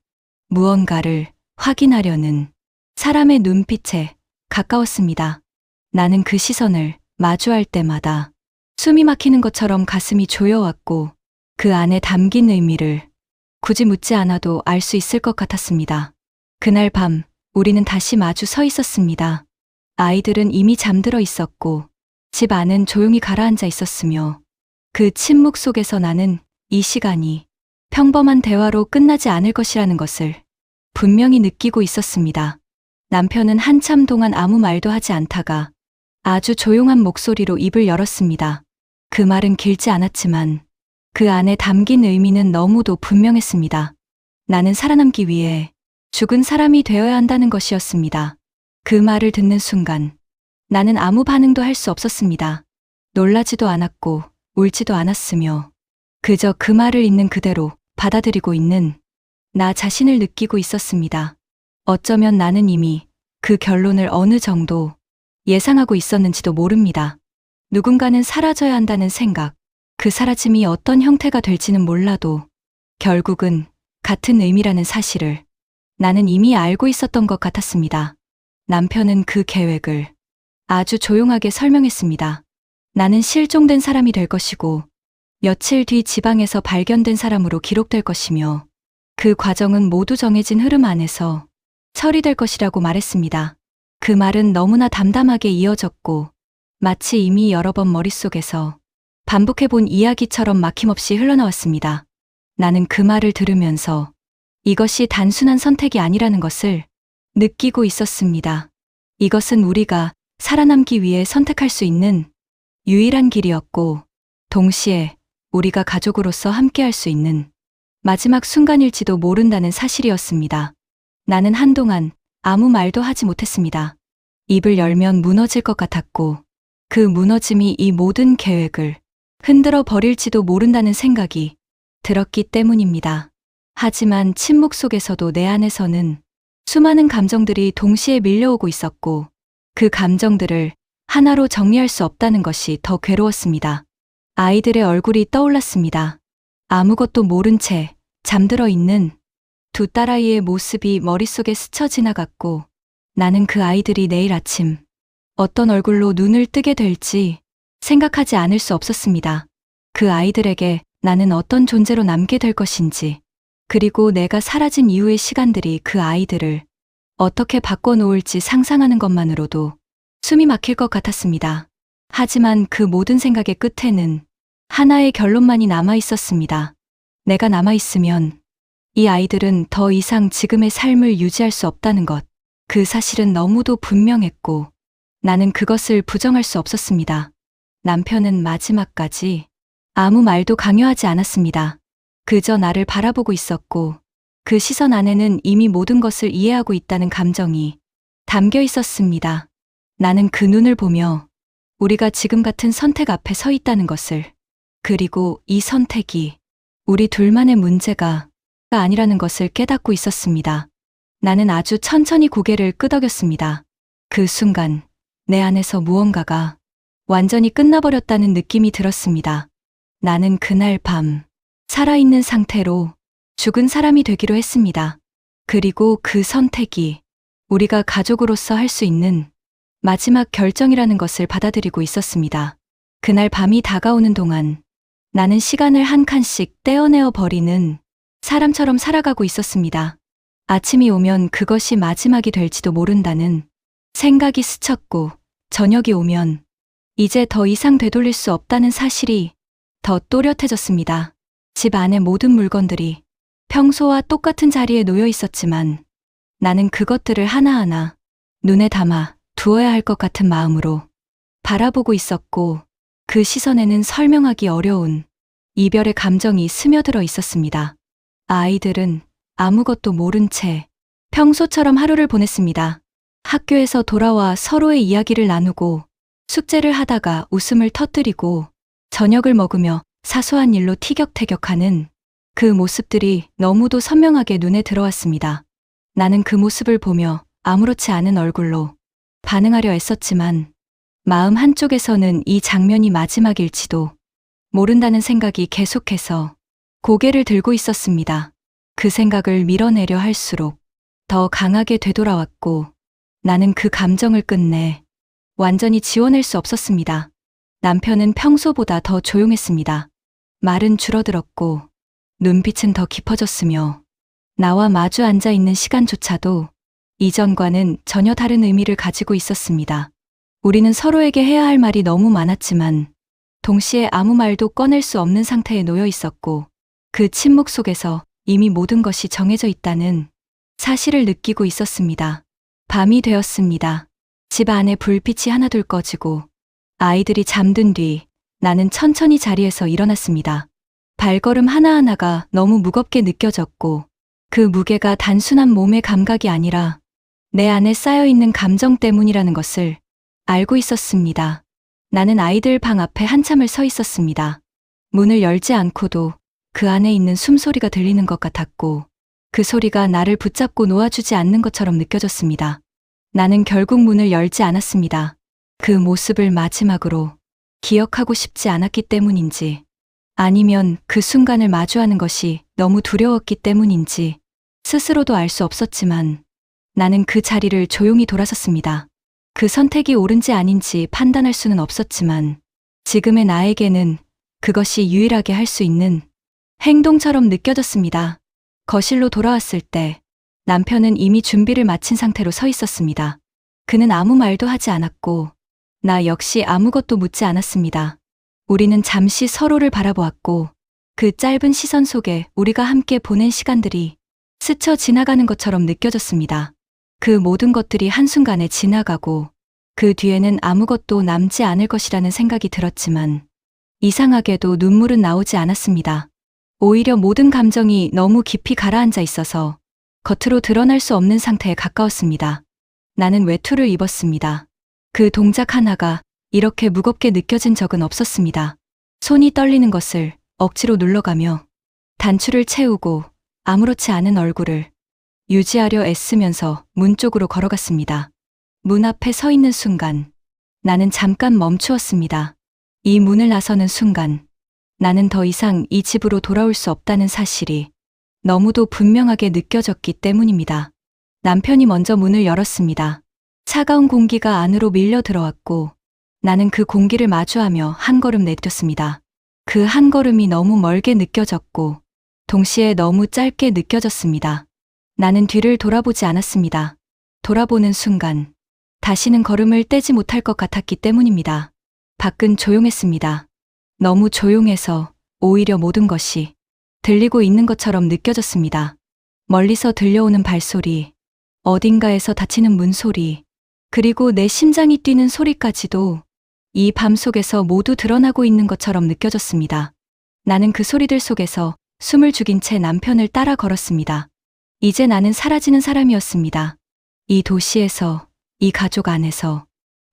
무언가를 확인하려는 사람의 눈빛에 가까웠습니다. 나는 그 시선을 마주할 때마다 숨이 막히는 것처럼 가슴이 조여왔고 그 안에 담긴 의미를 굳이 묻지 않아도 알 수 있을 것 같았습니다. 그날 밤 우리는 다시 마주 서 있었습니다. 아이들은 이미 잠들어 있었고 집 안은 조용히 가라앉아 있었으며 그 침묵 속에서 나는 이 시간이 평범한 대화로 끝나지 않을 것이라는 것을 분명히 느끼고 있었습니다. 남편은 한참 동안 아무 말도 하지 않다가 아주 조용한 목소리로 입을 열었습니다. 그 말은 길지 않았지만 그 안에 담긴 의미는 너무도 분명했습니다. 나는 살아남기 위해 죽은 사람이 되어야 한다는 것이었습니다. 그 말을 듣는 순간 나는 아무 반응도 할 수 없었습니다. 놀라지도 않았고 울지도 않았으며 그저 그 말을 있는 그대로 받아들이고 있는 나 자신을 느끼고 있었습니다. 어쩌면 나는 이미 그 결론을 어느 정도 예상하고 있었는지도 모릅니다. 누군가는 사라져야 한다는 생각, 그 사라짐이 어떤 형태가 될지는 몰라도 결국은 같은 의미라는 사실을 나는 이미 알고 있었던 것 같았습니다. 남편은 그 계획을 아주 조용하게 설명했습니다. 나는 실종된 사람이 될 것이고 며칠 뒤 지방에서 발견된 사람으로 기록될 것이며 그 과정은 모두 정해진 흐름 안에서 처리될 것이라고 말했습니다. 그 말은 너무나 담담하게 이어졌고 마치 이미 여러 번 머릿속에서 반복해본 이야기처럼 막힘없이 흘러나왔습니다. 나는 그 말을 들으면서 이것이 단순한 선택이 아니라는 것을 느끼고 있었습니다. 이것은 우리가 살아남기 위해 선택할 수 있는 유일한 길이었고 동시에 우리가 가족으로서 함께할 수 있는 마지막 순간일지도 모른다는 사실이었습니다. 나는 한동안 아무 말도 하지 못했습니다. 입을 열면 무너질 것 같았고 그 무너짐이 이 모든 계획을 흔들어 버릴지도 모른다는 생각이 들었기 때문입니다. 하지만 침묵 속에서도 내 안에서는 수많은 감정들이 동시에 밀려오고 있었고 그 감정들을 하나로 정리할 수 없다는 것이 더 괴로웠습니다. 아이들의 얼굴이 떠올랐습니다. 아무것도 모른 채 잠들어 있는 두 딸아이의 모습이 머릿속에 스쳐 지나갔고 나는 그 아이들이 내일 아침 어떤 얼굴로 눈을 뜨게 될지 생각하지 않을 수 없었습니다. 그 아이들에게 나는 어떤 존재로 남게 될 것인지 그리고 내가 사라진 이후의 시간들이 그 아이들을 어떻게 바꿔놓을지 상상하는 것만으로도 숨이 막힐 것 같았습니다. 하지만 그 모든 생각의 끝에는 하나의 결론만이 남아 있었습니다. 내가 남아있으면 이 아이들은 더 이상 지금의 삶을 유지할 수 없다는 것. 그 사실은 너무도 분명했고 나는 그것을 부정할 수 없었습니다. 남편은 마지막까지 아무 말도 강요하지 않았습니다. 그저 나를 바라보고 있었고 그 시선 안에는 이미 모든 것을 이해하고 있다는 감정이 담겨 있었습니다. 나는 그 눈을 보며 우리가 지금 같은 선택 앞에 서 있다는 것을, 그리고 이 선택이 우리 둘만의 문제가 아니라는 것을 깨닫고 있었습니다. 나는 아주 천천히 고개를 끄덕였습니다. 그 순간 내 안에서 무언가가 완전히 끝나버렸다는 느낌이 들었습니다. 나는 그날 밤 살아있는 상태로 죽은 사람이 되기로 했습니다. 그리고 그 선택이 우리가 가족으로서 할 수 있는 마지막 결정이라는 것을 받아들이고 있었습니다. 그날 밤이 다가오는 동안 나는 시간을 한 칸씩 떼어내어 버리는 사람처럼 살아가고 있었습니다. 아침이 오면 그것이 마지막이 될지도 모른다는 생각이 스쳤고, 저녁이 오면 이제 더 이상 되돌릴 수 없다는 사실이 더 또렷해졌습니다. 집 안의 모든 물건들이 평소와 똑같은 자리에 놓여 있었지만 나는 그것들을 하나하나 눈에 담아 두어야 할 것 같은 마음으로 바라보고 있었고, 그 시선에는 설명하기 어려운 이별의 감정이 스며들어 있었습니다. 아이들은 아무것도 모른 채 평소처럼 하루를 보냈습니다. 학교에서 돌아와 서로의 이야기를 나누고, 숙제를 하다가 웃음을 터뜨리고, 저녁을 먹으며 사소한 일로 티격태격하는 그 모습들이 너무도 선명하게 눈에 들어왔습니다. 나는 그 모습을 보며 아무렇지 않은 얼굴로 반응하려 애썼지만 마음 한쪽에서는 이 장면이 마지막일지도 모른다는 생각이 계속해서 고개를 들고 있었습니다. 그 생각을 밀어내려 할수록 더 강하게 되돌아왔고, 나는 그 감정을 끝내 완전히 지워낼 수 없었습니다. 남편은 평소보다 더 조용했습니다. 말은 줄어들었고 눈빛은 더 깊어졌으며 나와 마주 앉아 있는 시간조차도 이전과는 전혀 다른 의미를 가지고 있었습니다. 우리는 서로에게 해야 할 말이 너무 많았지만 동시에 아무 말도 꺼낼 수 없는 상태에 놓여 있었고, 그 침묵 속에서 이미 모든 것이 정해져 있다는 사실을 느끼고 있었습니다. 밤이 되었습니다. 집 안에 불빛이 하나둘 꺼지고 아이들이 잠든 뒤 나는 천천히 자리에서 일어났습니다. 발걸음 하나하나가 너무 무겁게 느껴졌고, 그 무게가 단순한 몸의 감각이 아니라 내 안에 쌓여있는 감정 때문이라는 것을 알고 있었습니다. 나는 아이들 방 앞에 한참을 서 있었습니다. 문을 열지 않고도 그 안에 있는 숨소리가 들리는 것 같았고, 그 소리가 나를 붙잡고 놓아주지 않는 것처럼 느껴졌습니다. 나는 결국 문을 열지 않았습니다. 그 모습을 마지막으로 기억하고 싶지 않았기 때문인지, 아니면 그 순간을 마주하는 것이 너무 두려웠기 때문인지 스스로도 알 수 없었지만 나는 그 자리를 조용히 돌아섰습니다. 그 선택이 옳은지 아닌지 판단할 수는 없었지만 지금의 나에게는 그것이 유일하게 할 수 있는 행동처럼 느껴졌습니다. 거실로 돌아왔을 때 남편은 이미 준비를 마친 상태로 서 있었습니다. 그는 아무 말도 하지 않았고 나 역시 아무것도 묻지 않았습니다. 우리는 잠시 서로를 바라보았고, 그 짧은 시선 속에 우리가 함께 보낸 시간들이 스쳐 지나가는 것처럼 느껴졌습니다. 그 모든 것들이 한순간에 지나가고 그 뒤에는 아무것도 남지 않을 것이라는 생각이 들었지만 이상하게도 눈물은 나오지 않았습니다. 오히려 모든 감정이 너무 깊이 가라앉아 있어서 겉으로 드러날 수 없는 상태에 가까웠습니다. 나는 외투를 입었습니다. 그 동작 하나가 이렇게 무겁게 느껴진 적은 없었습니다. 손이 떨리는 것을 억지로 눌러가며 단추를 채우고 아무렇지 않은 얼굴을 유지하려 애쓰면서 문 쪽으로 걸어갔습니다. 문 앞에 서 있는 순간 나는 잠깐 멈추었습니다. 이 문을 나서는 순간 나는 더 이상 이 집으로 돌아올 수 없다는 사실이 너무도 분명하게 느껴졌기 때문입니다. 남편이 먼저 문을 열었습니다. 차가운 공기가 안으로 밀려 들어왔고 나는 그 공기를 마주하며 한 걸음 내디뎠습니다. 그 한 걸음이 너무 멀게 느껴졌고 동시에 너무 짧게 느껴졌습니다. 나는 뒤를 돌아보지 않았습니다. 돌아보는 순간 다시는 걸음을 떼지 못할 것 같았기 때문입니다. 밖은 조용했습니다. 너무 조용해서 오히려 모든 것이 들리고 있는 것처럼 느껴졌습니다. 멀리서 들려오는 발소리, 어딘가에서 닫히는 문소리, 그리고 내 심장이 뛰는 소리까지도 이 밤 속에서 모두 드러나고 있는 것처럼 느껴졌습니다. 나는 그 소리들 속에서 숨을 죽인 채 남편을 따라 걸었습니다. 이제 나는 사라지는 사람이었습니다. 이 도시에서, 이 가족 안에서,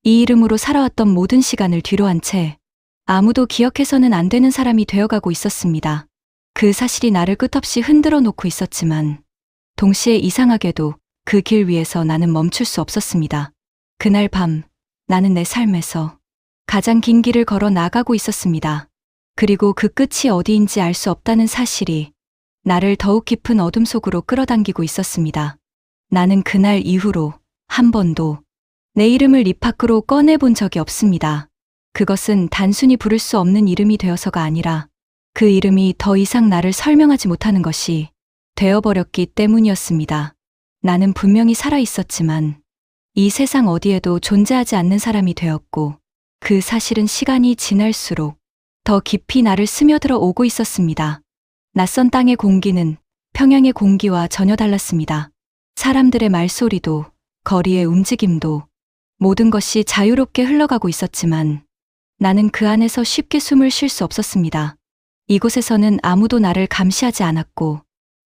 이 이름으로 살아왔던 모든 시간을 뒤로한 채 아무도 기억해서는 안 되는 사람이 되어가고 있었습니다. 그 사실이 나를 끝없이 흔들어 놓고 있었지만 동시에 이상하게도 그 길 위에서 나는 멈출 수 없었습니다. 그날 밤 나는 내 삶에서 가장 긴 길을 걸어 나가고 있었습니다. 그리고 그 끝이 어디인지 알 수 없다는 사실이 나를 더욱 깊은 어둠 속으로 끌어당기고 있었습니다. 나는 그날 이후로 한 번도 내 이름을 입 밖으로 꺼내본 적이 없습니다. 그것은 단순히 부를 수 없는 이름이 되어서가 아니라 그 이름이 더 이상 나를 설명하지 못하는 것이 되어버렸기 때문이었습니다. 나는 분명히 살아 있었지만 이 세상 어디에도 존재하지 않는 사람이 되었고 그 사실은 시간이 지날수록 더 깊이 나를 스며들어 오고 있었습니다. 낯선 땅의 공기는 평양의 공기와 전혀 달랐습니다. 사람들의 말소리도 거리의 움직임도 모든 것이 자유롭게 흘러가고 있었지만 나는 그 안에서 쉽게 숨을 쉴 수 없었습니다. 이곳에서는 아무도 나를 감시하지 않았고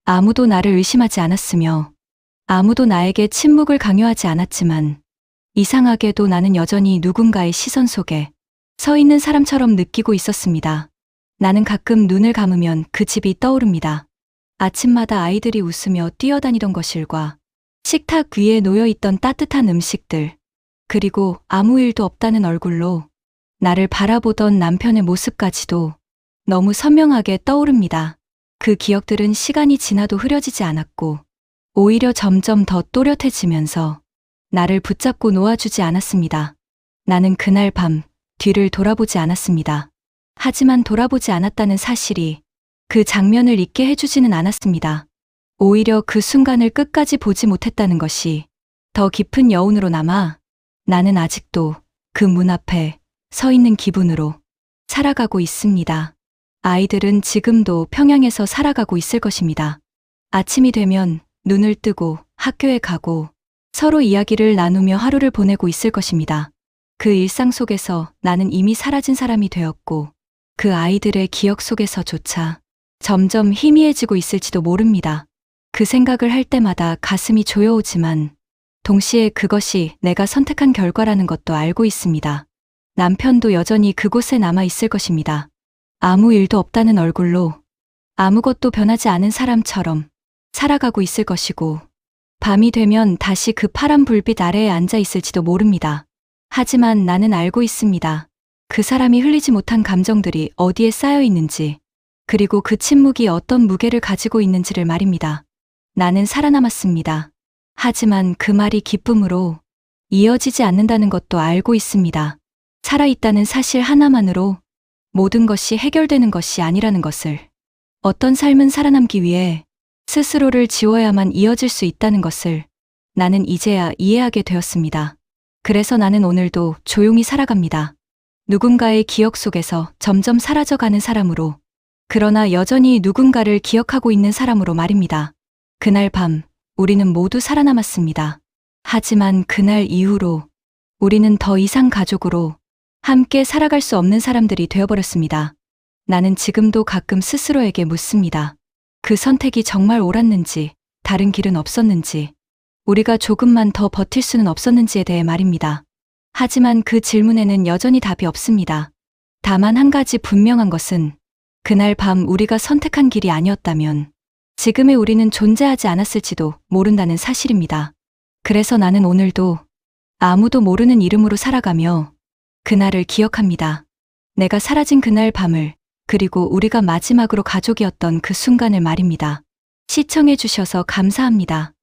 아무도 나를 의심하지 않았으며 아무도 나에게 침묵을 강요하지 않았지만 이상하게도 나는 여전히 누군가의 시선 속에 서 있는 사람처럼 느끼고 있었습니다. 나는 가끔 눈을 감으면 그 집이 떠오릅니다. 아침마다 아이들이 웃으며 뛰어다니던 거실과 식탁 위에 놓여있던 따뜻한 음식들, 그리고 아무 일도 없다는 얼굴로 나를 바라보던 남편의 모습까지도 너무 선명하게 떠오릅니다. 그 기억들은 시간이 지나도 흐려지지 않았고 오히려 점점 더 또렷해지면서 나를 붙잡고 놓아주지 않았습니다. 나는 그날 밤 뒤를 돌아보지 않았습니다. 하지만 돌아보지 않았다는 사실이 그 장면을 잊게 해주지는 않았습니다. 오히려 그 순간을 끝까지 보지 못했다는 것이 더 깊은 여운으로 남아 나는 아직도 그 문 앞에 서 있는 기분으로 살아가고 있습니다. 아이들은 지금도 평양에서 살아가고 있을 것입니다. 아침이 되면 눈을 뜨고 학교에 가고 서로 이야기를 나누며 하루를 보내고 있을 것입니다. 그 일상 속에서 나는 이미 사라진 사람이 되었고 그 아이들의 기억 속에서조차 점점 희미해지고 있을지도 모릅니다. 그 생각을 할 때마다 가슴이 조여오지만 동시에 그것이 내가 선택한 결과라는 것도 알고 있습니다. 남편도 여전히 그곳에 남아 있을 것입니다. 아무 일도 없다는 얼굴로 아무것도 변하지 않은 사람처럼 살아가고 있을 것이고 밤이 되면 다시 그 파란 불빛 아래에 앉아 있을지도 모릅니다. 하지만 나는 알고 있습니다. 그 사람이 흘리지 못한 감정들이 어디에 쌓여 있는지, 그리고 그 침묵이 어떤 무게를 가지고 있는지를 말입니다. 나는 살아남았습니다. 하지만 그 말이 기쁨으로 이어지지 않는다는 것도 알고 있습니다. 살아있다는 사실 하나만으로 모든 것이 해결되는 것이 아니라는 것을, 어떤 삶은 살아남기 위해 스스로를 지워야만 이어질 수 있다는 것을 나는 이제야 이해하게 되었습니다. 그래서 나는 오늘도 조용히 살아갑니다. 누군가의 기억 속에서 점점 사라져가는 사람으로, 그러나 여전히 누군가를 기억하고 있는 사람으로 말입니다. 그날 밤 우리는 모두 살아남았습니다. 하지만 그날 이후로 우리는 더 이상 가족으로 함께 살아갈 수 없는 사람들이 되어버렸습니다. 나는 지금도 가끔 스스로에게 묻습니다. 그 선택이 정말 옳았는지, 다른 길은 없었는지, 우리가 조금만 더 버틸 수는 없었는지에 대해 말입니다. 하지만 그 질문에는 여전히 답이 없습니다. 다만 한 가지 분명한 것은 그날 밤 우리가 선택한 길이 아니었다면 지금의 우리는 존재하지 않았을지도 모른다는 사실입니다. 그래서 나는 오늘도 아무도 모르는 이름으로 살아가며 그날을 기억합니다. 내가 사라진 그날 밤을, 그리고 우리가 마지막으로 가족이었던 그 순간을 말입니다. 시청해 주셔서 감사합니다.